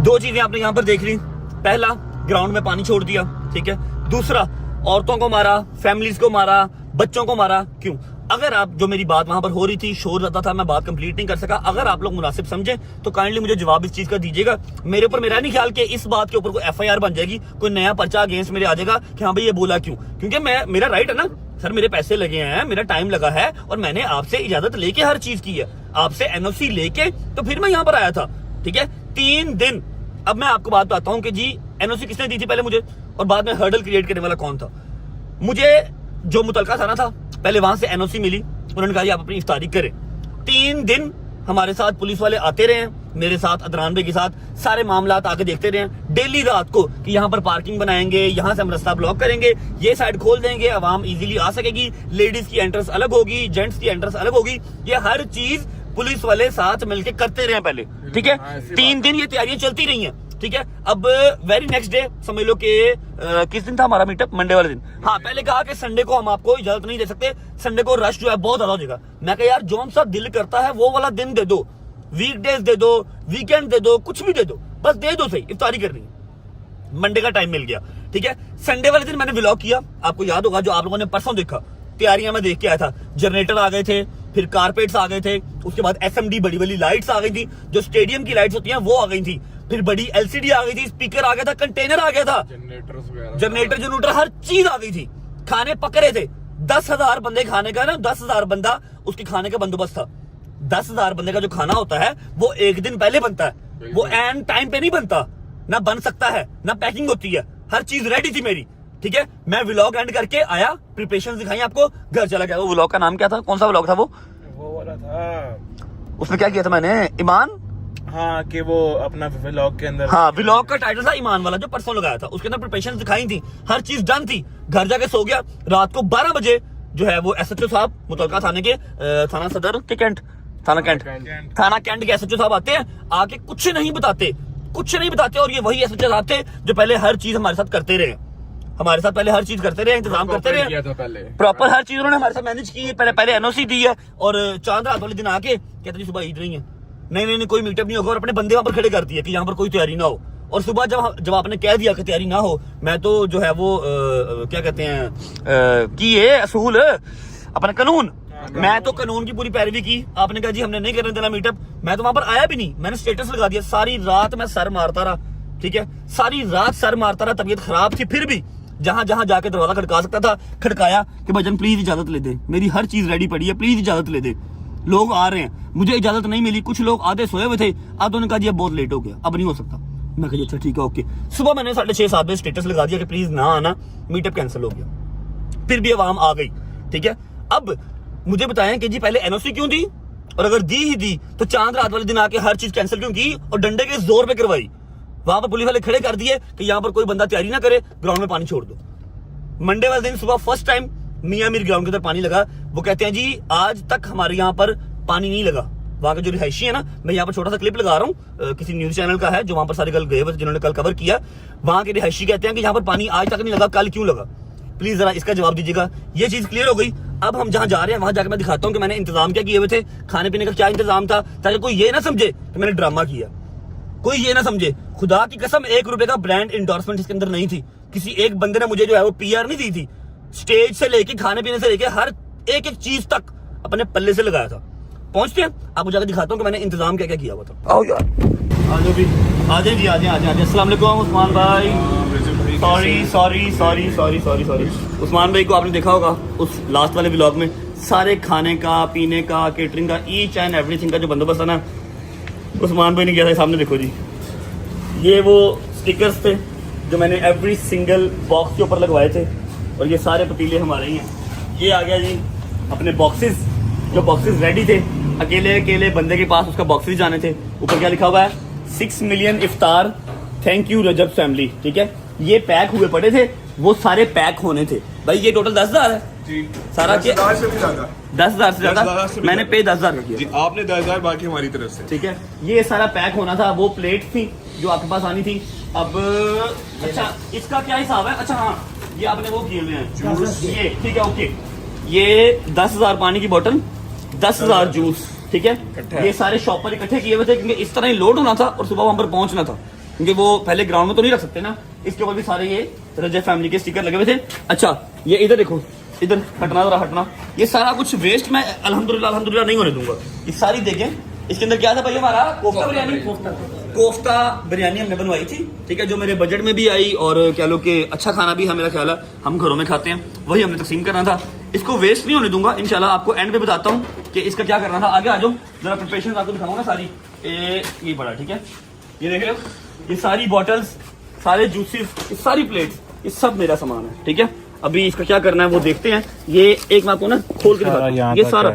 दो चीजें आपने यहाँ पर देख ली। पहला, ग्राउंड में पानी छोड़ दिया, ठीक है। दूसरा, औरतों को मारा, फैमिलीज को मारा, बच्चों को मारा। क्यों? अगर आप, जो मेरी बात वहां पर हो रही थी, शोर ज्यादा था, मैं बात कंप्लीट नहीं कर सका। अगर आप लोग मुनासिब समझे तो काइंडली मुझे जवाब इस चीज का दीजिएगा। मेरे ऊपर, मेरा नहीं ख्याल कि इस बात के ऊपर कोई FIR बन जाएगी, कोई नया पर्चा अगेंस्ट मेरे आ जाएगा कि हाँ भाई ये बोला क्यों। क्योंकि मेरा राइट है ना सर, मेरे पैसे लगे हैं, मेरा टाइम लगा है और मैंने आपसे इजाजत लेके हर चीज की है, आपसे NOC लेके तो फिर मैं यहाँ पर आया था, ठीक है। 3 दिन। अब मैं आपको बात बताता हूँ कि जी NOC किसने दी थी पहले मुझे, और बाद में हर्डल क्रिएट करने वाला कौन था। मुझे जो मुतलका थाना था, पहले वहां से NOC मिली, उन्होंने कहा आप अपनी इफ्तारी करें। 3 दिन हमारे साथ पुलिस वाले आते रहे, मेरे साथ, अदनान भाई के साथ, सारे मामला आके देखते रहे डेली रात को कि यहाँ पर पार्किंग बनाएंगे, यहाँ से हम रास्ता ब्लॉक करेंगे, ये साइड खोल देंगे, आवाम इजीली आ सकेगी, लेडीज की एंट्रेंस अलग होगी, जेंट्स की एंट्रेंस अलग होगी। ये हर चीज पुलिस वाले साथ मिलके करते रहे पहले, ठीक है। 3 दिन ये तैयारियां चलती रही हैं, ठीक है। अब वेरी नेक्स्ट डे समझ लो कि किस दिन था हमारा मीटअप, मंडे वाले दिन। हाँ, पहले कहा कि संडे को हम आपको इजाजत नहीं दे सकते, संडे को रश जो है बहुत ज्यादा हो जाएगा। मैं कहा यार जो सा दिल करता है वो वाला दिन दे दो, वीकडेज दे दो, वीकेंड दे दो, कुछ भी दे दो, बस दे दो सही, इफ्तारी करनी है। मंडे का टाइम मिल गया, ठीक है। संडे वाले दिन मैंने व्लॉग किया, आपको याद होगा, जो आप लोगों ने परसों देखा। तैयारियां मैं देख के आया था, जनरेटर आ गए थे, फिर कारपेट्स आ गए थे, उसके बाद SMD बड़ी बड़ी लाइट्स आ गई थी, जो स्टेडियम की लाइट्स होती हैं वो आ गई थी, फिर बड़ी LCD आ गई थी, स्पीकर आ गया था, कंटेनर आ गया था, जनरेटर हर चीज आ गई थी। खाने पक रहे थे, 10,000 बंदे खाने का ना, 10,000 बंदा उसके खाने का बंदोबस्त था। 10,000 बंदे का जो खाना होता है वो एक दिन पहले बनता है, वो एन टाइम पे नहीं बनता, ना बन सकता है, ना पैकिंग होती है, हर चीज रेडी थी मेरी, ठीक है। मैं व्लॉग एंड करके आया, प्रिपरेशन दिखाई आपको, घर चला गया। वो व्लॉग का नाम क्या था, कौन सा व्लॉग था वो वाला था, उसमें क्या किया था मैंने, ईमान, हाँ, कि वो अपना व्लॉग के अंदर, हाँ, व्लॉग का टाइटल था ईमान वाला, जो परसों लगाया था, उसके अंदर प्रिपरेशन दिखाई थी, हर चीज डन थी। घर जाके सो गया, रात को 12 बजे जो है वो SHO साहब, मुतलका थाने के, थाना सदर के कैंट, थाना कैंट के SHO साहब आते हैं, आके कुछ नहीं बताते, और ये वही SHO साहब थे जो पहले हर चीज हमारे साथ करते रहे, हमारे साथ पहले हर चीज करते रहे, इंतजाम करते रहे, प्रॉपर हर चीज उन्होंने हमारे साथ मैनेज की है। पहले NOC दी है, और चांद रात वाले दिन आके कहते जी सुबह ईद नहीं है, नहीं कोई मीटअप नहीं होगा, और अपने बंदे वहां पर खड़े कर दिए कि यहाँ पर कोई तैयारी ना हो। और सुबह जब आपने कह दिया कि तैयारी ना हो, मैं तो जो है वो क्या कहते हैं कि ये असूल अपना कानून, मैं तो कानून की पूरी पैरवी की। आपने कहा जी हमने नहीं करने देना मीटअप, मैं तो वहां पर आया भी नहीं, मैंने स्टेटस लगा दिया। सारी रात मैं सर मारता रहा, ठीक है, सारी रात सर मारता रहा, तबीयत खराब थी, फिर भी जहां जाके दरवाजा खड़का सकता था खड़काया कि भाईजान प्लीज इजाजत ले दे, मेरी हर चीज रेडी पड़ी है, प्लीज इजाजत ले दे, लोग आ रहे हैं। मुझे इजाजत नहीं मिली, कुछ लोग आधे सोए हुए थे, अब उन्होंने कहा जी अब बहुत लेट हो गया, अब नहीं हो सकता। मैं कहा अच्छा ठीक है ओके। सुबह मैंने 6:30-7 बजे स्टेटस लगा दिया कि प्लीज ना आना, मीटअप कैंसिल हो गया। फिर भी आवाम आ गई, ठीक है। अब मुझे बताएं कि जी पहले NOC क्यों दी, और अगर दी ही दी तो चांद रात वाले दिन आके हर चीज कैंसिल क्यों की, और डंडे के जोर पे करवाई। वहां पर पुलिस वाले खड़े कर दिए कि यहाँ पर कोई बंदा तैयारी ना करे, ग्राउंड में पानी छोड़ दो। मंडे वाले दिन सुबह फर्स्ट टाइम मियां मीर ग्राउंड के अंदर पानी लगा। वो कहते हैं जी आज तक हमारे यहाँ पर पानी नहीं लगा। वहां के जो रिहायशी है ना, मैं यहाँ पर छोटा सा क्लिप लगा रहा हूँ, किसी न्यूज चैनल का है जो वहां पर सारे कल गए हुए, जिन्होंने कल कवर किया। वहां के रिहायशी कहते हैं कि यहाँ पर पानी आज तक नहीं लगा, कल क्यों लगा। प्लीज जरा इसका जवाब दीजिएगा। ये चीज क्लियर हो गई। अब हम जहां जा रहे हैं वहां जाकर मैं दिखाता हूँ कि मैंने इंतजाम क्या किए हुए थे, खाने पीने का क्या इंतजाम था, ताकि कोई ये ना समझे कि मैंने ड्रामा किया, कोई ये ना समझे। खुदा की कसम 1 रुपए का ब्रांड इंडोर्समेंट इसके अंदर नहीं थी। किसी एक बंदे ने मुझे जो है वो PR नहीं दी थी। स्टेज से लेके खाने पीने से लेके हर एक चीज तक अपने पल्ले से लगाया था। पहुंचते हैं, आपको जाकर दिखाता हूँ कि मैंने इंतजाम क्या क्या किया हुआ था। आओ यार, आ जाओ भी, आ जाए जी, आ जाए। अस्सलाम वालेकुम उस्मान भाई। सॉरी उस्मान भाई को आपने देखा होगा उस लास्ट वाले व्लॉग में, सारे खाने का, पीने का, केटरिंग का, ईच एंड एवरीथिंग का जो बंदोबस्त है ना, उस्मान भाई ने किया था। सामने देखो जी, ये वो स्टिकर्स थे जो मैंने एवरी सिंगल बॉक्स के ऊपर लगवाए थे, और ये सारे पतीले हमारे ही हैं। ये आ गया जी अपने बॉक्सेस, जो बॉक्सेस रेडी थे, अकेले बंदे के पास उसका बॉक्सेस जाने थे। ऊपर क्या लिखा हुआ है, 6 मिलियन इफ्तार थैंक यू रजब फैमिली, ठीक है। ये पैक हुए पड़े थे, वो सारे पैक होने थे भाई। ये टोटल 10,000 है जी, सारा के 10,000 से भी ज्यादा, 10,000 से ज्यादा मैंने पे 10,000 जी। किया, आपने 10,000 बाकी हमारी तरफ से, ठीक है। ये सारा पैक होना था। वो प्लेट थी जो आपके पास आनी थी। अब अच्छा इसका क्या हिसाब है? अच्छा हाँ, ये आपने वो किए हुए हैं ये, ठीक है ओके। ये 10,000 पानी की बोतल, 10,000 जूस, ठीक है। ये सारे शॉप पर इकट्ठे किए हुए थे क्योंकि इस तरह ही लोड होना था और सुबह वहां पर पहुंचना था, क्योंकि वो पहले ग्राउंड में तो नहीं रख सकते ना। इसके ऊपर भी सारे ये रजब फैमिली के स्टिकर लगे हुए थे। अच्छा ये इधर देखो, इधर हटना जरा हटना। ये सारा कुछ वेस्ट मैं अल्हम्दुलिल्लाह नहीं होने दूंगा। ये सारी देखें, इसके अंदर क्या था भाई हमारा कोफ्ता बिरयानी हमने बनवाई थी, ठीक है, जो मेरे बजट में भी आई और कह लो कि अच्छा खाना भी है, मेरा ख्याल है हम घरों में खाते हैं, वही हमने तकसीम करना था। इसको वेस्ट नहीं होने दूंगा इंशाल्लाह। आपको एंड पे बताता हूँ कि इसका क्या करना था। आगे आ जाओ जरा, प्रिपरेशन आपको दिखाऊंगा ना सारी। ये बड़ा, ठीक है, ये देख रहे हो, ये सारी बॉटल्स, सारे जूसेस, ये सारी प्लेट्स, ये सब मेरा सामान है, ठीक है। अभी इसका क्या करना है वो देखते हैं। ये एक मैं आपको ना खोल के दिखाता हूं। ये सारा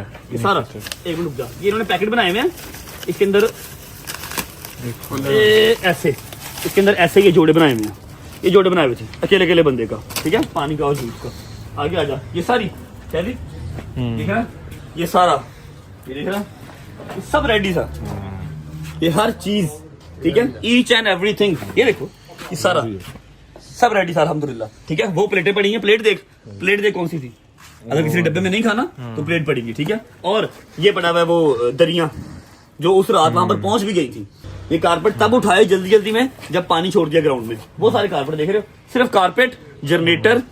एक मिनट रुक जा। ये इन्होंने पैकेट बनाए हुए हैं, इसके अंदर ऐसे, इसके अंदर ऐसे ये जोड़े बनाए हुए हैं। ये जोड़े बनाए हुए थे अकेले अकेले बंदे का, ठीक है, पानी का और जूस का। आगे आ जा, ये सारी कैदी देख रहा, ये सारा ये देख रहा, ये सब रेडी था, ये हर चीज, ठीक है, ईच एंड एवरीथिंग। ये देखो ये सारा सब रेडी था अल्हम्दुलिल्लाह, ठीक है। वो प्लेटें पड़ी हैं, प्लेट देख कौन सी थी। अगर किसी डब्बे में नहीं खाना तो प्लेट पड़ेगी, ठीक है। और ये पड़ा हुआ है वो दरिया जो उस रात वहां पर पहुंच भी गई थी। ये कारपेट तब उठाए जल्दी में जब पानी छोड़ दिया ग्राउंड में। वो सारे कारपेट देख रहे हो, सिर्फ कारपेट, जनरेटर,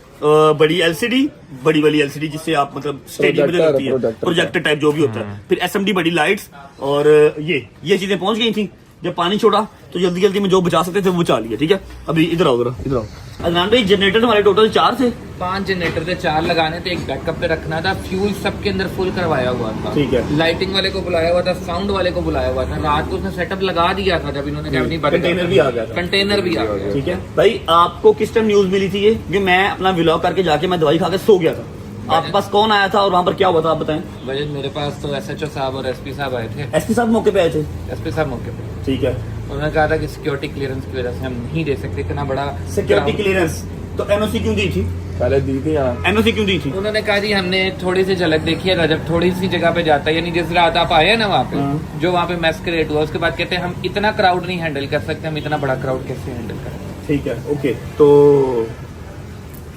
बड़ी एलसीडी, बड़ी वाली एलसीडी जिससे आप मतलब स्टेडियम में लगती है, प्रोजेक्टर टाइप जो भी होता है, फिर एसएमडी बड़ी लाइट्स, और ये चीजें पहुंच गई थी। जब पानी छोड़ा तो जल्दी में जो बचा सकते थे वो बचा लिया, ठीक है। अभी इधर आओ, इधर आओ अदनान भाई। जनरेटर हमारे टोटल 4 थे, 5 जनरेटर थे, 4 लगाने थे, एक बैकअप पे रखना था। फ्यूल सबके अंदर फुल करवाया हुआ था, ठीक है। लाइटिंग वाले को बुलाया हुआ था, साउंड वाले को बुलाया हुआ था। रात को उसने सेटअप लगा दिया था जब इन्होंने कंटेनर भी आ गया, ठीक है। भाई आपको किस टाइम न्यूज मिली थी ये? कि मैं अपना व्लॉग करके जाके मैं दवाई खा के सो गया था। आपके पास कौन आया था और वहाँ पर क्या हुआ था आप बताएं। भाई मेरे पास तो SHO साहब और SP साहब आए थे। SP साहब मौके पे आए थे? SP साहब मौके पे, ठीक है। उन्होंने कहा था कि सिक्योरिटी क्लियरेंस की वजह से हम नहीं दे सकते इतना बड़ा सिक्योरिटी क्लियरेंस। तो NOC क्यों दी थी? पहले दी थी यार। NOC क्यों दी थी? उन्होंने कहा जी हमने थोड़ी सी झलक देखी है, जब थोड़ी सी जगह पे जाता है, यानी जिस रात आप आए ना वहाँ पे, जो वहाँ पे मैस्करेड हुआ, उसके बाद कहते हैं हम इतना क्राउड नहीं हैंडल कर सकते, हम इतना बड़ा क्राउड कैसे हैंडल करें। ठीक है, ओके। तो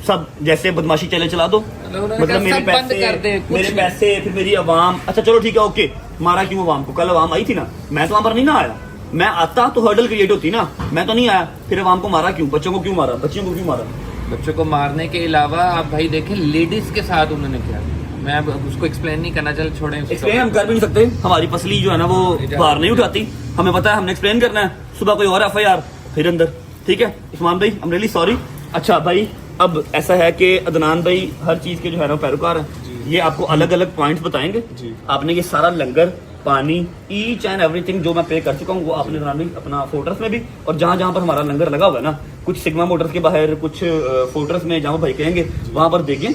सब जैसे बदमाशी चला दो, मतलब मेरे पैसे फिर मेरी आवाम। अच्छा चलो ठीक है, ओके। मारा क्यों आवाम को? कल आवाम आई थी ना, मैं तो वहां पर नहीं ना आया। मैं आता तो हर्डल क्रिएट होती ना, मैं तो नहीं आया। फिर आवाम को मारा क्यों? बच्चों को क्यों मारा? बच्चियों को क्यों मारा? बच्चों को मारने के अलावा आप भाई देखें लेडीज के साथ उन्होंने किया। मैं अब उसको एक्सप्लेन नहीं करना, चल छोड़ें। एक्सप्लेन हम कर भी नहीं सकते, हमारी पसली जो है ना वो बाहर नहीं उठाती। हमें पता है हमने एक्सप्लेन करना है। सुबह कोई और FIR फिर अंदर, ठीक है। उस्मान भाई आई एम रियली सॉरी। अच्छा भाई अब ऐसा है कि अदनान भाई हर चीज के जो है ना पैरोकार हैं। ये आपको अलग अलग पॉइंट्स बताएंगे। आपने ये सारा लंगर, पानी, ईच एंड एवरीथिंग जो मैं पे कर चुका हूँ वो आपने अदनान भाई अपना फोर्ट्रेस में भी, और जहाँ जहाँ पर हमारा लंगर लगा हुआ है ना, कुछ सिग्मा मोटर्स के बाहर, कुछ फोर्ट्रेस में जहाँ भाई कहेंगे वहां पर देखें।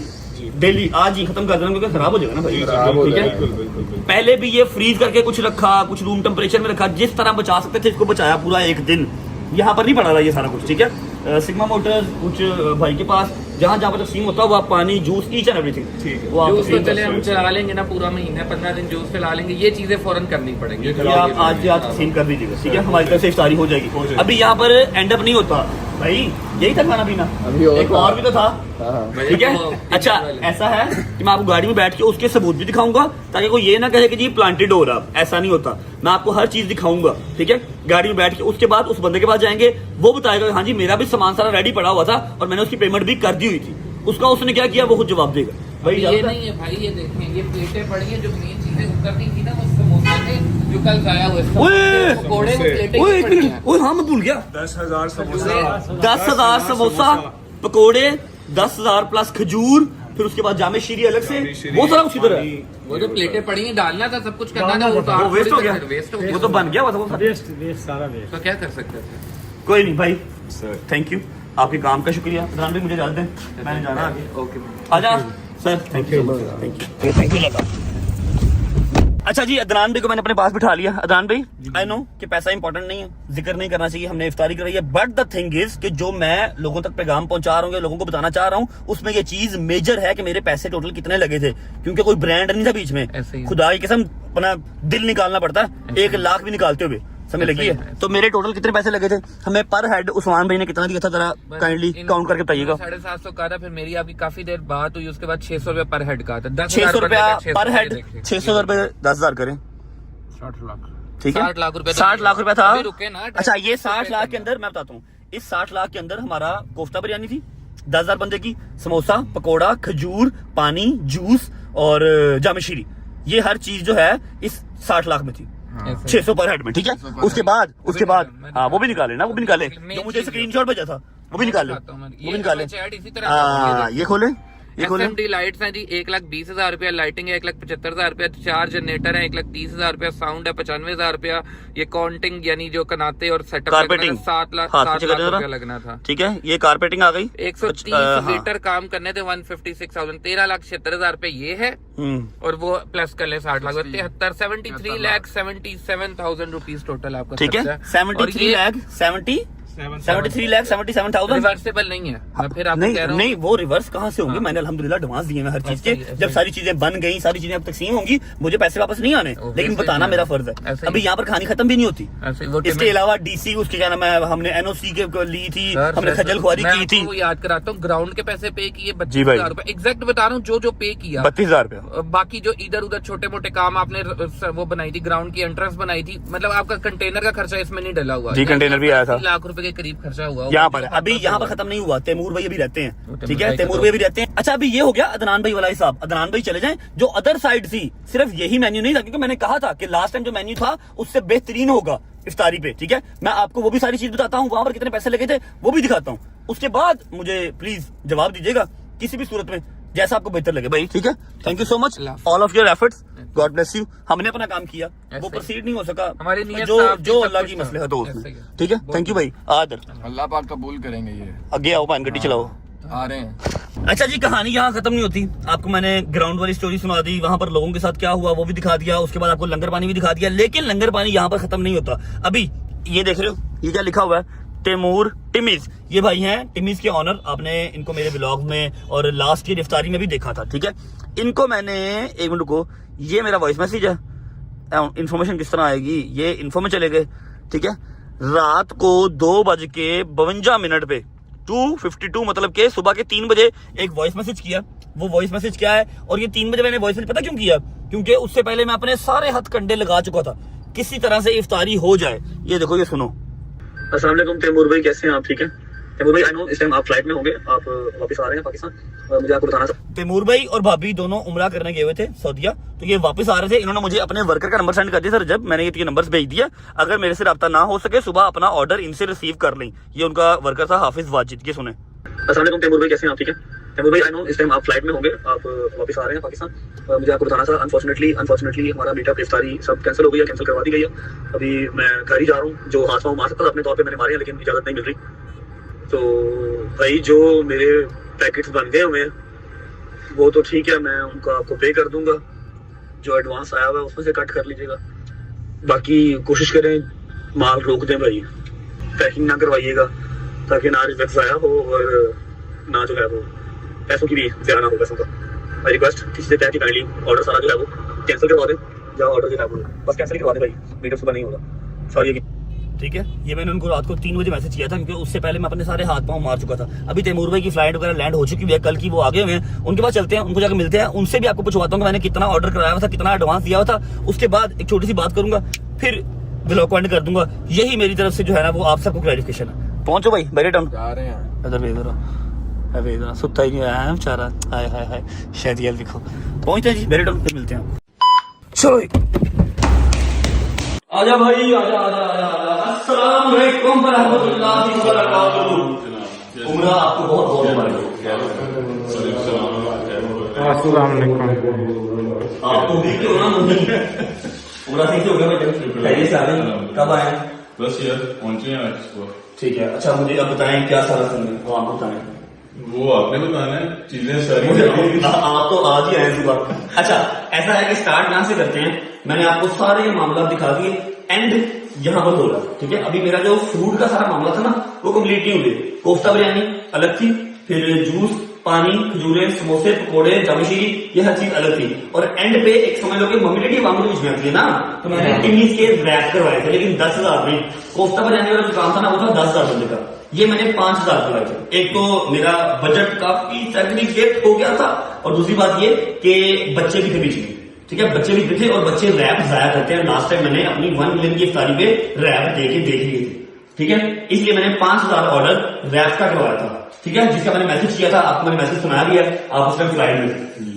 डेली आज ही खत्म कर देना क्योंकि खराब हो जाएगा ना भाई, ठीक है। पहले भी ये फ्रीज करके कुछ रखा, कुछ रूम टेम्परेचर में रखा, जिस तरह बचा सकते थे इसको बचाया पूरा एक दिन। यहाँ पर नहीं पड़ा रहा ये सारा कुछ, ठीक है। सिग्मा मोटर्स कुछ भाई के पास जहाँ जहाँ पर तकसीम होता है वो आप पानी, जूस, ईच एंड एवरीथिंग, ठीक है। वो जूस तो चले हम चला लेंगे ना, पूरा महीना 15 दिन जूस पिला लेंगे। ये चीजें फौरन करनी पड़ेंगी। आप आज तकसीम कर दीजिएगा, ठीक है। हमारी तरफ से इफ्तारी हो जाएगी। अभी यहाँ पर एंड अप नहीं होता भाई, यही था खाना पीना, एक और भी तो था, ठीक है। अच्छा ऐसा है कि मैं आपको गाड़ी में बैठ के उसके सबूत भी दिखाऊंगा ताकि कोई ये ना कहे कि जी प्लांटेड हो रहा, ऐसा नहीं होता। मैं आपको हर चीज दिखाऊंगा, ठीक है, गाड़ी में बैठ के। उसके बाद उस बंदे के पास जाएंगे, वो बताएगा हाँ जी मेरा भी सामान सारा रेडी पड़ा हुआ था और मैंने उसकी पेमेंट भी कर दी हुई थी। उसका उसने क्या किया वो खुद जवाब देगा भाई। ये नहीं है भाई, ये देखें ये प्लेटें पड़ी हैं, जो मेन चीजें उतरनी थी ना वो समोसे थे जो कल खाया हुए ओए हाँ मैं भूल गया, 10,000 समोसा, 10,000 समोसा, पकोड़े, 10,000 प्लस खजूर, फिर उसके बाद जामे शीरी अलग से, वो सारा कुछ इधर है। वो जो प्लेटें पड़ी हैं डालना था, सब कुछ करना था, वो वेस्ट हो गया, वो तो बन गया वो वेस्ट सारा वेस्ट। तो क्या कर सकते थे? कोई नहीं भाई, थैंक यू, आपके काम का शुक्रिया। अदनान भाई मुझे इजाजत दें, मैंने जाना आगे। ओके आजा sir, thank you thank you लगा। अच्छा जी अदनान भाई को मैंने अपने पास बिठा लिया। अदनान भाई आई नो कि पैसा इंपॉर्टेंट नहीं है, जिक्र नहीं करना चाहिए, हमने इफ्तारी कराई है, बट द थिंग इज कि जो मैं लोगों तक पैगाम पहुंचा रहा हूँ, लोगों को बताना चाह रहा हूँ, उसमें ये चीज मेजर है कि मेरे पैसे टोटल कितने लगे थे, क्योंकि कोई ब्रांड नहीं था बीच में। खुदा की कसम अपना दिल निकालना पड़ता है, 1 लाख भी निकालते हुए समय लगी है। तो मेरे टोटल कितने पैसे लगे थे, हमें पर हेड उस्मान भाई ने कितना दिया था, जरा काइंडली काउंट करके बताइएगा। 750 का था, फिर मेरी आपकी काफी देर बात हुई, उसके बाद 600 रुपया पर हेड का था। 600 रुपया पर हेड, 600 रुपए 10,000 करें, 60 लाख, ठीक है, 60 लाख रुपए, 60 लाख रुपया था। रुके ना, अच्छा, ये 60 लाख के अंदर मैं बताता हूँ, इस 60 लाख के अंदर हमारा कोफ्ता बिरयानी थी 10,000 बंदे की, समोसा, पकोड़ा, खजूर, पानी, जूस और जामे शीरी, ये हर चीज जो है इस 60 लाख में थी, 600 पर हेड में, ठीक है। उसके बाद हाँ वो भी निकाले ना, वो भी निकाले जो मुझे स्क्रीनशॉट भेजा था, वो भी निकाले, वो भी निकाले। ये खोले, ये खोले। SMD लाइट्स हैं जी 1,20,000 रुपया, लाइटिंग है 1,75,000 रुपया, 4 जनरेटर है 1,30,000 रुपया, साउंड है 95,000 रुपया, ये काउंटिंग यानी जो कनाते और सेटअप कारपेटिंग 7 लाख रुपया लगना था, ठीक है। ये कारपेटिंग आ गई, 130 मीटर काम करने थे 156,000, 13,76,000 रुपए ये है, और वो प्लस कर ले 60 लाख, 73,77,000 रुपीज टोटल आपका, ठीक है। 73,77,000 रिवर्सेबल नहीं है। मैं फिर आपको कह रहा हूं, नहीं वो रिवर्स कहाँ से होंगे, मैंने अल्हम्दुलिल्लाह एडवांस दिए हैं हर चीज के, जब सारी चीजें बन गई, सारी चीजें अब तकसीम होंगी, मुझे पैसे वापस नहीं आने, लेकिन बताना मेरा फर्ज है। अभी यहाँ पर कहानी खत्म भी नहीं होती, इसके अलावा DC उसके क्या नाम है, हमने NOC के ली थी, हमने खजल खुआरी की थी। याद कराता हूँ, ग्राउंड के पैसे पे किए 32,000 रुपए, एग्जैक्ट बता रहा हूँ, जो पे किया 32,000 रुपया, बाकी जो इधर उधर छोटे मोटे काम आपने वो बनाई थी, ग्राउंड की एंट्रेंस बनाई थी, मतलब आपका कंटेनर का खर्चा इसमें नहीं डला हुआ जी, कंटेनर भी आया था, लाख रुपए के करीब खर्चा हुआ यहाँ पर। अभी यहाँ पर खत्म नहीं हुआ, तैमूर भाई अभी रहते हैं, ठीक है, तैमूर भाई भी रहते हैं। अच्छा, अभी ये हो गया अदनान भाई वाला हिसाब, अदनान भाई चले जाएं। जो अदर साइड थी, सिर्फ यही मेन्यू नहीं था, क्योंकि मैंने कहा था कि लास्ट टाइम जो मेन्यू था उससे बेहतरीन होगा इफ्तारी पे, ठीक है। मैं आपको वो भी सारी चीज बताता हूँ, वहां पर कितने पैसे लगे थे वो भी दिखाता हूँ, उसके बाद मुझे प्लीज जवाब दीजिएगा किसी भी सूरत में, जैसा आपको बेहतर लगे भाई, ठीक है। Thank you so much all of your efforts, God bless you. हमने अपना काम किया, वो प्रोसीड नहीं हो सका, हमारी नीयत जो अल्लाह की मसलहत हो उसमें, ठीक है। थैंक यू भाई, आदर, अल्लाह पाक कबूल करेंगे। ये आगे आओ, पान गड्डी चलाओ, आ रहे हैं। अच्छा जी, कहानी यहाँ खत्म नहीं होती, आपको मैंने ग्राउंड वाली स्टोरी सुना दी, वहां पर लोगों के साथ क्या हुआ वो भी दिखा दिया, उसके बाद आपको लंगर पानी भी दिखा दिया, लेकिन लंगर पानी यहाँ पर खत्म नहीं होता। अभी ये देख रहे हो, ये क्या लिखा हुआ है, तैमूर टिमीज, ये भाई हैं टिमीज के ऑनर, आपने इनको मेरे ब्लॉग में और लास्ट ईयर इफ्तारी में भी देखा था, ठीक है। इनको मैंने, एक मिनट को, ये मेरा वॉइस मैसेज है, इन्फॉर्मेशन किस तरह आएगी, ये इन्फो में चले गए, ठीक है। रात को 2:52 पे 2:52 मतलब के सुबह के 3 बजे एक वॉइस मैसेज किया। वो वॉइस मैसेज क्या है, और ये 3 बजे मैंने वॉइस मैसेज पता क्यों किया, क्योंकि उससे पहले मैं अपने सारे हथ कंडे लगा चुका था, किसी तरह से इफ्तारी हो जाए। ये देखो, ये सुनो। अस्सलाम वालेकुम तैमूर भाई, कैसे हैं आप, ठीक है। तैमूर भाई, आई नो इस टाइम आप फ्लाइट में होंगे, आप वापस आ रहे हैं पाकिस्तान, और मुझे आपको बताना था, तैमूर भाई और भाभी दोनों उम्रा करने गए हुए थे सऊदीया, तो ये वापस आ रहे थे। इन्होंने मुझे अपने वर्कर का नंबर सेंड कर दिया सर, जब मैंने ये नंबर भेज दिया, अगर मेरे से रब्ता ना हो सके सुबह अपना ऑर्डर इनसे रिसीव कर लें। ये उनका वर्कर था हाफिज वाजिद, ये सुने। अस्सलाम वालेकुम तैमूर भाई, कैसे हैं आप, ठीक है। तैमूर भाई, आई नो इस टाइम आप फ्लाइट में होंगे, आप वापस आ रहे हैं पाकिस्तान, और मुझे आपको बताना था, अनफॉर्चुनेटली हमारा मीटअप इफ्तारी सब कैंसिल हो गई है, कैंसिल करवा दी गई है। अभी मैं घर ही जा रहा हूँ, जो हाथ पाँव मार सकता था अपने तौर पे मैंने मारे हैं, लेकिन इजाजत नहीं मिल रही। तो भाई जो मेरे पैकेट्स बन गए हुए हैं वो तो ठीक है, मैं उनको आपको पे कर दूंगा, जो एडवांस आया हुआ है उसमें से कट कर लीजिएगा, बाकी कोशिश करें माल रोक दें भाई, पैकिंग ना करवाइएगा, ताकि ना रिस्क ज़ाया हो और ना जो है वो पैसों की भी ज़्यादा ना हो पैसों का। मैं रिक्वेस्ट किसी से कह के काइंडली ऑर्डर सारा जो है वो कैंसिल करवा दें, या ऑर्डर जो है वो बस कैंसिल करवा दें भाई, मीटअप सुबह नहीं होगा, सॉरी। ठीक है, ये मैंने उनको रात को 3 बजे मैसेज किया था, क्योंकि उससे पहले मैं अपने सारे हाथ पांव मार चुका था। अभी तैमूर भाई की फ्लाइट वगैरह लैंड हो चुकी है, कल की वो आगे हुए हैं, उनके पास चलते हैं, उनको जाकर मिलते हैं, उनसे भी आपको पूछवाता हूँ कि मैंने कितना ऑर्डर कराया हुआ था, कितना एडवांस दिया हुआ था। उसके बाद एक छोटी सी बात करूंगा, फिर ब्लॉग को एंड कर दूंगा। यही मेरी तरफ से जो है ना वो आप सबको क्लैरिफिकेशन है। पहुंचो भाई, बैठे टाउन जा रहे हैं, इधर भेज रहा, सुता ही नहीं आया है बेचारा, हाय हाय हाय, शायद ये देखो पहुंचते हैं जी, बैठे टाउन, फिर मिलते हैं। चलो आजा भाई, आजा आजा आजा, अस्सलाम वालेकुम व रहमतुल्लाहि व बरकातुहू। उम्रा आपको बहुत बहुत मुबारक हो। अस्सलाम वालेकुम। आपको भी क्यों ना उम्रा ठीक हो गया बेटा, खैरियत से आ गए, कब आए? बस यार पहुंचे हैं आज। ठीक है, अच्छा मुझे अब बताएं क्या सारा सुन रहे, वो आप बताएं। वो आपने बताना है, चीजें सारी आप तो आज ही आए सुबह। अच्छा ऐसा है कि स्टार्ट कहां से करते हैं, मैंने आपको सारे मामला दिखा दिए, एंड यहाँ पर हो रहा है, ठीक है। अभी मेरा जो फूड का सारा मामला था ना वो कंप्लीट नहीं हुए। कोफ्ता बिरयानी अलग थी, फिर जूस, पानी, खजूरे, समोसे, पकोड़े, जामशीरी, ये हर चीज अलग थी। और एंड पे एक समझ लो कि मम्मी डैडी वहां मुझे पूछना थी ना, तो मैंने टिमीज के रैप करवाए थे, लेकिन 10,000 में। कोफ्ता बिरयानी वाला जो काम था ना वो था 10,000 बंदे का, ये मैंने 5,000 करवाए थे। एक तो मेरा बजट काफी सेग्रीगेट हो गया था, और दूसरी बात ये कि बच्चे भी थे बीच में, ठीक है, बच्चे भी थे और बच्चे रैप जाया करते हैं। लास्ट टाइम मैंने अपनी 1 मिलियन की इफ्तारी पे रैप देख लिए थे, ठीक है। इसलिए मैंने 5,000 ऑर्डर रैप का करवाया था, ठीक है, जिसका मैंने मैसेज किया था, आपको मैंने मैसेज सुनाया भी है, आप उस टाइम फ्लाइट में थे,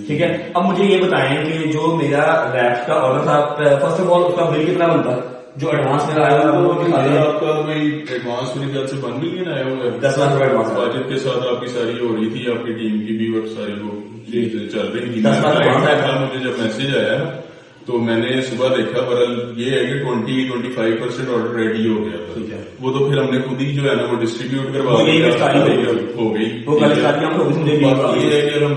ठीक है। अब मुझे ये बताएं कि जो मेरा रैप का ऑर्डर था, फर्स्ट ऑफ ऑल उसका बिल कितना बनता है, जो एडवांस मेरा आया हुआ वो दिखा दें। आपका भाई एडवांस मेरे ख्याल से 1 मिलियन आया हुआ है, 10 लाख रुपए एडवांस। बजट के साथ आपकी सारी हो रही थी, आपकी टीम की भी और सारी वो चल रही थी। 10 लाख एडवांस मुझे जब मैसेज आया तो मैंने सुबह देखा, बरल ये है कि 20-25% ऑर्डर रेडी हो गया था। वो तो फिर हमने खुद ही जो है ना वो डिस्ट्रीब्यूट करवा हो गई। बाकी ये है कि हम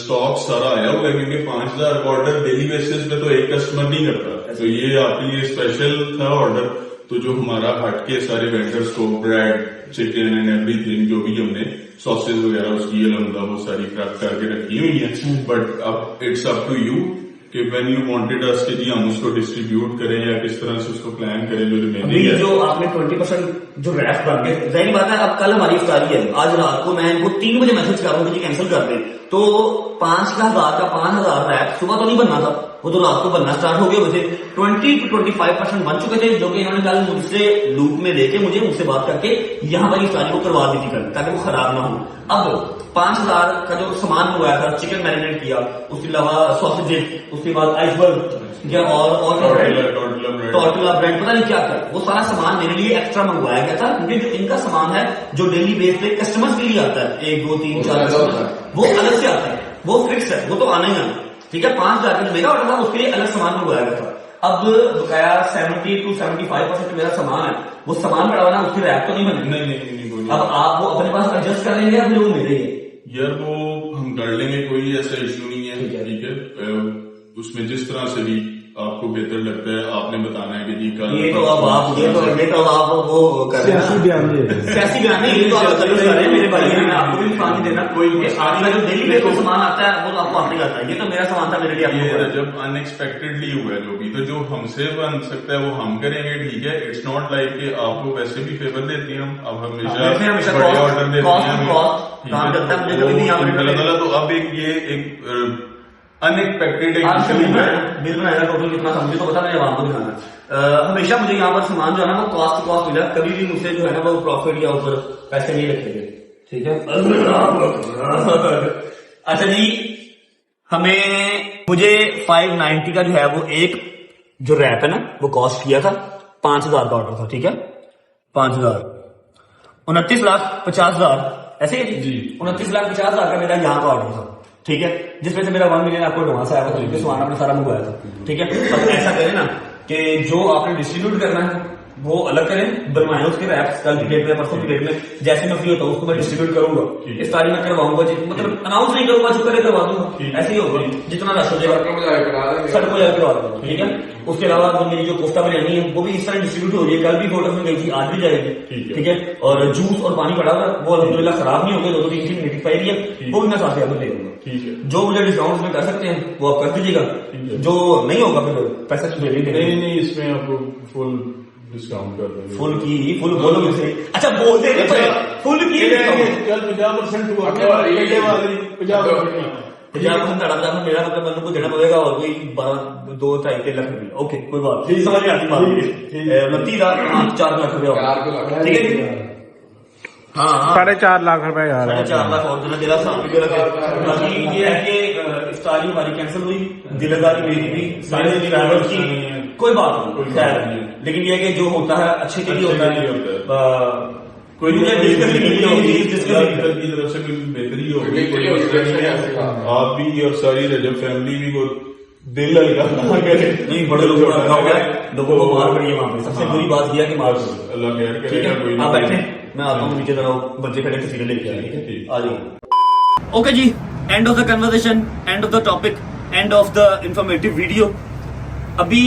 स्टॉक सारा आया हुआ है, क्योंकि 5,000 ऑर्डर डेली बेसिस पे तो एक कस्टमर नहीं करता, तो ये आपके लिए स्पेशल था ऑर्डर। तो जो हमारा हट के सारे वेंडर्स को ब्रेड, चिकन एंड एवरीथिंग जो भी हमने सॉसेज वगैरह उसकी अलहमदा वो सारी प्रेप करके रखी हुई है। बट अब इट्स अप टू यू कि व्हेन यू वांटेड अस कि जी हम उसको डिस्ट्रीब्यूट करें या किस तरह से उसको प्लान करें। जो अभी जो आपने 20% जो रैप कर दिया, जाहिर बात है अब कल हमारी इफ्तारी है, आज रात को मैं इनको 3 बजे मैसेज कर रहा हूँ कि कैंसिल कर दें, तो 5,000 का 5,000 रैप सुबह तो नहीं बनना था, वो तो रात को बनना स्टार्ट हो गए। वैसे 20-25% बन चुके थे, जो कि इन्होंने कल मुझसे लूप में लेके मुझसे बात करके यहाँ पर इफ्तारी को करवा दी थी कल, ताकि वो खराब ना हो। अब 5,000 का जो सामान मंगवाया था, चिकन मैरिनेट किया, उसके अलावा सॉसेजेस, उसके बाद आइसबर्ग और टॉर्टिला ब्रेड, पता नहीं क्या क्या, वो सारा सामान मेरे लिए एक्स्ट्रा मंगवाया गया था, क्योंकि जो इनका सामान है जो डेली बेस पे कस्टमर्स के लिए आता है, 1, 2, 3, 4 वो अलग से आता है, वो फिक्स है, वो तो आना ही आना, ठीक है। 5,000 का जो मेरा ऑर्डर था उसके लिए अलग सामान मंगवाया गया था। अब बकाया 70-75% मेरा सामान है, वो सामान पड़ा हुआ ना, उसकी रैप तो नहीं बनी। नहीं, अब आप वो अपने पास एडजस्ट कर लेंगे या फिर वो मेरे ही? यार वो हम कर लेंगे, कोई ऐसा इश्यू नहीं है, ठीक है। उसमें जिस तरह से भी आपको बेहतर लगता है आपने बताना है कि जी का ये तो अब आप वो कर रहे हैं सियासी बयान नहीं, ये तो आप कर रहे हैं मेरे भाई, मैं आपको भी पानी देना। कोई आपका जो डेली बेस पे सामान आता है वो तो आपको आपने आता है, ये तो मेरा सामान था मेरे लिए। ये जब अनएक्सपेक्टेडली हुआ है जो भी, तो जो हमसे बन सकता है वो हम करेंगे, ठीक है। इट्स नॉट लाइक कि आपको वैसे भी फेवर देते हैं हम, अब हमेशा बड़े ऑर्डर देते हैं। तो अब एक अनएक्सपेक्टेड बिल बनाएगा टोटल कितना था मुझे तो पता नहीं, वहां को दिखाना। हमेशा मुझे यहाँ पर सामान जो है ना वो कॉस्ट टू कॉस्ट मिला, कभी भी मुझसे जो है ना वो प्रॉफिट या ऊपर पैसे नहीं रखे गए, ठीक है। अच्छा जी, मुझे 590 का जो है वो एक जो रैप है ना वो कॉस्ट किया था, 5,000 का ऑर्डर था, ठीक है। 5,000 29,50,000 ऐसे जी, 29,50,000 का मेरा यहाँ का ऑर्डर था, ठीक है, जिसमें से मेरा 1 मिलियन आपको एडवांस आया था, क्योंकि सामान आपने सारा मंगवाया था, ठीक है। अब ऐसा करें ना कि जो आपने डिस्ट्रीब्यूट करना है वो अलग करें, बनवाएं उसके रैप्स कल की डेट में, परसों की डेट में, जैसे मैं फ्री होता हूँ उसको मैं डिस्ट्रीब्यूट करूंगा, इस तारीख में करवाऊंगा, मतलब अनाउंस नहीं करूंगा, जो करे करवा दूंगा, ऐसे ही होगा, जितना रश हो जाएगा सड़कों जाकर करवा दूंगा, ठीक है। उसके अलावा जो मेरी जो कोफ्ता बिरयानी है वो भी इस तरह डिस्ट्रीब्यूट हो रही है, कल भी फोटो में गई थी, आज भी जाएगी, ठीक है। और जूस और पानी पड़ा हुआ वो अल्हम्दुलिल्लाह खराब नहीं हो गया, 2-3 दिन एक्सपायरी है, वो भी मैं साथ में दे दूंगा, ठीक है। जो मुझे डिस्काउंट में कर सकते हैं वो आप कर दीजिएगा, जो नहीं होगा फिर पैसा तो नहीं, इसमें आपको फुल डिस्काउंट कर देंगे। फुल बोलोगे सही, अच्छा बोल दे फुल की कल 50% हुआ, 50% मेरा मतलब मन को देना पड़ेगा, और कोई 2-2.5 लाख रुपये, ओके कोई बात नहीं, समझ में आती बात, 4 लाख रुपये, ठीक है। हाँ 4.5 लाख रुपए, 4.5 लाख और देना दिला बाकी ये है कि इफ्तारी हमारी कैंसिल हुई, दिलदारी मेरी भी, सारे ड्राइवर की कोई बात नहीं, खैर, लेकिन ये कि जो होता है अच्छे के लिए होता है, कोई की तरफ से कोई बेहतरी होगी, आप भी और सारी रजब फैमिली भी को दिल लगा नहीं, बड़े लोगों का रखा हुआ है, लोगों को मार पड़ी है वहां पे, सबसे बुरी बात यह कि मार पड़ी, अल्लाह खैर करेगा। कोई आप बैठे, मैं आता हूँ नीचे तरफ, बच्चे खड़े तस्वीरें लेके आए, आ जाओ। ओके जी, end of the conversation, end of the topic, end of the informative video. अभी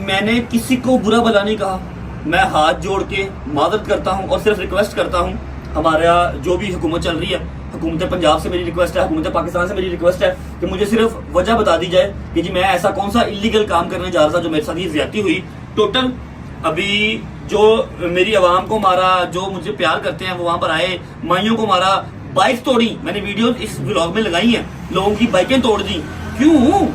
मैंने किसी को बुरा भला नहीं कहा, मैं हाथ जोड़ के मादरत करता हूँ और सिर्फ रिक्वेस्ट करता हूँ, हमारा जो भी हुकूमत चल रही है, हुकूमत पंजाब से मेरी रिक्वेस्ट है, हुकूमत पाकिस्तान से मेरी रिक्वेस्ट है कि मुझे सिर्फ वजह बता दी जाए कि जी मैं ऐसा कौन सा इलीगल काम करने जा रहा था जो मेरे साथ ये ज्यादती हुई। टोटल अभी जो मेरी आवाम को मारा, जो मुझे प्यार करते हैं वो वहां पर आए, माइयों को मारा, बाइक तोड़ी, मैंने वीडियो इस व्लॉग में लगाई है, लोगों की बाइकें तोड़ दी। क्यों?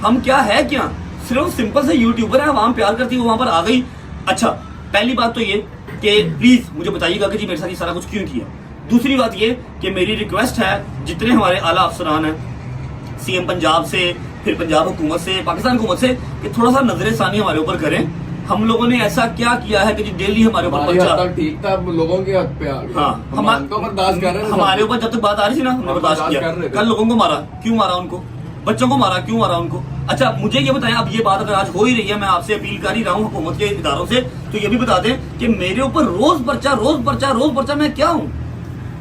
हम क्या है क्या? सिर्फ सिंपल से यूट्यूबर है, आवाम प्यार करती है, वो वहां पर आ गई। अच्छा, पहली बात तो ये कि प्लीज मुझे बताइएगा कि जी मेरे साथ ये सारा कुछ क्यों किया। दूसरी बात ये कि मेरी रिक्वेस्ट है जितने हमारे आला अफसरान हैं, सीएम पंजाब से, फिर पंजाब हुकूमत से, पाकिस्तान हुकूमत से, कि थोड़ा सा नजर सानी हमारे ऊपर करें। हम लोगों ने ऐसा क्या किया है कि जी डेली हमारे ऊपर ठीक था, लोगों के हाथ पे आ गया। हाँ, बर्दाश्त कर रहे हैं। हमारे ऊपर जब तक बात आ रही थी ना, हमने बर्दाश्त किया। कल लोगों को मारा, क्यों मारा उनको? बच्चों को मारा, क्यों मारा उनको? अच्छा, मुझे ये बताएं, अब ये बात अगर आज हो ही रही है, मैं आपसे अपील कर ही रहा हूँ हुकूमत के इदारों से, तो ये भी बता दें कि मेरे ऊपर रोज पर्चा, रोज पर्चा, रोज पर्चा। मैं क्या हूँ?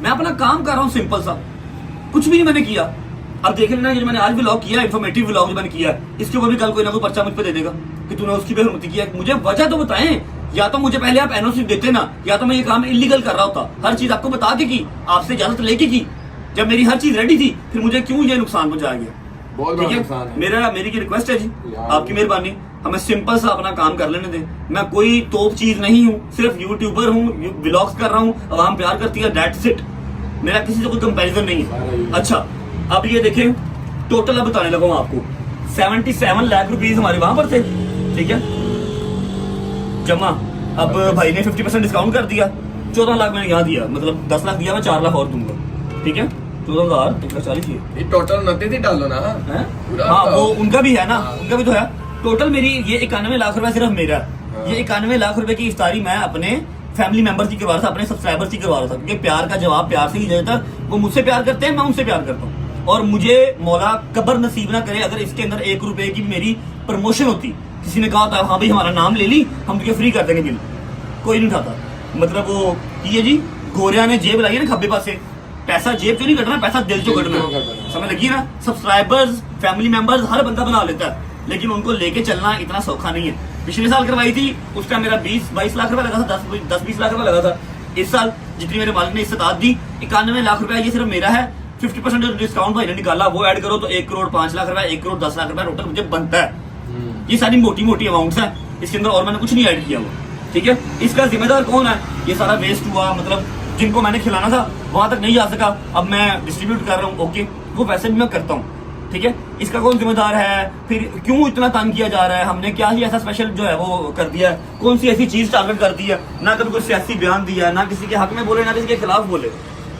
मैं अपना काम कर रहा हूँ सिंपल सा, कुछ भी नहीं मैंने किया। अब देख लेना, जो मैंने आज व्लॉग किया, इन्फॉर्मेटिव व्लॉग जो मैंने किया है, इसके ऊपर भी कल कोई ना कोई पर्चा मुझ पे दे देगा कि तूने उसकी बेहरमती किया। मुझे वजह तो बताएं, या तो मुझे पहले आप एनओसी देते ना, या तो मैं ये काम इलीगल कर रहा होता। हर चीज आपको बता के की, आपसे इजाजत लेके की। जब मेरी हर चीज रेडी थी, फिर मुझे क्यों ये नुकसान पहुंचाया गया? ठीक है, मेरी की रिक्वेस्ट है जी, आपकी मेहरबानी, हमें सिंपल सा अपना काम कर लेने दें। मैं कोई तोप चीज नहीं हूँ, सिर्फ यूट्यूबर हूँ, व्लॉग्स कर रहा हूँ, आवाम प्यार करती है, दैट्स इट। मेरा किसी से कोई कंपैरिजन नहीं है। अच्छा, अब ये देखें, टोटल अब बताने लगा हूँ आपको, 77 लाख रुपीज हमारे वहां पर थे, ठीक है, जमा। अब भाई ने 50% डिस्काउंट कर दिया, 14 लाख मैंने यहाँ दिया, मतलब 10 लाख दिया, मैं 4 लाख और दूंगा। ठीक है, 14,140 टोटल नती थी डालो ना। हाँ, वो उनका भी है ना, उनका भी तो है। टोटल मेरी ये 91 लाख रुपए सिर्फ मेरा। ये 91 लाख रुपए की इफ्तारी मैं अपने फैमिली मेंबर्स की करवा रहा था, अपने सब्सक्राइबर्स की करवा रहा था, क्योंकि प्यार का जवाब प्यार से ही देता। वो मुझसे प्यार करते हैं, मैं उनसे प्यार करता हूँ। और मुझे मौला कब्र नसीब ना करे अगर इसके अंदर 1 रुपए की मेरी प्रमोशन होती। किसी ने कहा था हाँ भाई हमारा नाम ले ली, हम तुझे फ्री कर देंगे बिल, कोई नहीं उठाता। मतलब वो ये जी गोरिया ने जेब लाई है ना खब्बे पास से, पैसा जेब चो नहीं कटना, पैसा दिल चो कटना। समझ लगी ना? सब्सक्राइबर्स, फैमिली मेंबर्स हर बंदा बना लेता है, लेकिन उनको लेके चलना इतना सौखा नहीं है। पिछले साल करवाई थी, उसका मेरा 20-22 लाख रुपए लगा था, 10-20 लाख रुपए लगा था। इस साल जितनी मेरे मालिक ने इस्तेदाद दी, 91 लाख रुपए ये सिर्फ मेरा है। 50% जो डिस्काउंट भाई ने निकाला वो ऐड करो तो 1 करोड़ 5 लाख रुपए, 1 करोड़ 10 लाख रुपए टोटल मुझे बनता है। ये सारी मोटी मोटी अमाउंट्स हैं, इसके अंदर और मैंने कुछ नहीं ऐड किया हुआ। ठीक है, इसका जिम्मेदार कौन है? ये सारा वेस्ट हुआ, मतलब जिनको मैंने खिलाना था वहां तक नहीं जा सका, अब मैं डिस्ट्रीब्यूट कर रहा हूँ। ओके, वो वैसे भी मैं करता हूँ। ठीक है, इसका कौन जिम्मेदार है? फिर क्यों इतना तंग किया जा रहा है? हमने क्या ही ऐसा स्पेशल जो है वो कर दिया है? कौन सी ऐसी चीज टारगेट कर दी है? ना कभी कोई सियासी बयान दिया, ना किसी के हक में बोले, ना किसी के खिलाफ बोले।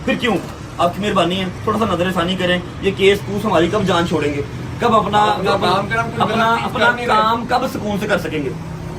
फिर क्यों? आपकी मेहरबानी है, थोड़ा सा नजरसानी करें। ये केस पूछ हमारी कब जान छोड़ेंगे? कब अपना काम कब सुकून से कर सकेंगे?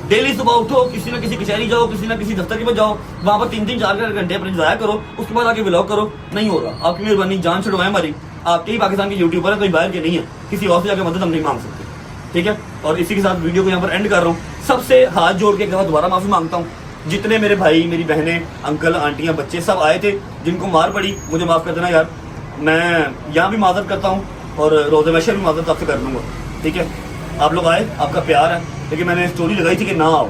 डेली सुबह उठो, किसी ना किसी कचहरी जाओ, किसी ना किसी दफ्तर के पास जाओ, वहां पर 3-3, 4-4 घंटे अपने जाया करो, उसके बाद आके व्लॉग करो। नहीं होगा। आपकी मेहरबानी, जान छुड़वाएं हमारी। आपके ही पाकिस्तान के यूट्यूबर है, कोई बाहर के नहीं है, किसी और से जाकर मदद हम नहीं मांग सकते। ठीक है, और इसी के साथ वीडियो को यहाँ पर एंड कर रहा हूँ। सबसे हाथ जोड़ के दोबारा माफी मांगता हूँ। जितने मेरे भाई, मेरी बहनें, अंकल, आंटियां, बच्चे सब आए थे, जिनको मार पड़ी, मुझे माफ कर देना यार। मैं यहाँ भी माजरत करता हूँ और रोज़े मैशर भी माजरत आपसे कर दूंगा। ठीक है, आप लोग आए, आपका प्यार है, लेकिन मैंने स्टोरी लगाई थी कि ना आओ,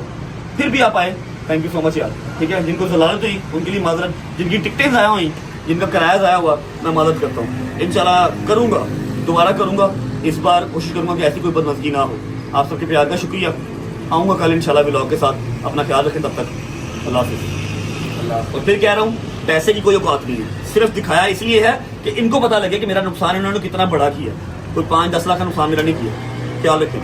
फिर भी आप आए, थैंक यू सो मच यार। ठीक है, जिनको जलालत हुई उनके लिए माजरत, जिनकी टिकटें ज़ाया हुई, जिनका किराया ज़ाया हुआ, मैं मदद करता हूँ। इंशाल्लाह करूँगा, दोबारा करूँगा। इस बार कोशिश करूँगा कि ऐसी कोई बदमज़गी ना हो। आप सबके प्यार का शुक्रिया। आऊँगा कल इंशाल्लाह व्लॉग के साथ। अपना ख्याल रखें, तब तक अल्लाह हाफ़िज़। और फिर कह रहा हूँ, पैसे की कोई औकात नहीं है, सिर्फ दिखाया इसलिए है कि इनको पता लगे कि मेरा नुकसान इन्होंने कितना बड़ा किया। कोई 5-10 लाख का नुकसान मेरा नहीं किया। ख्याल रखें।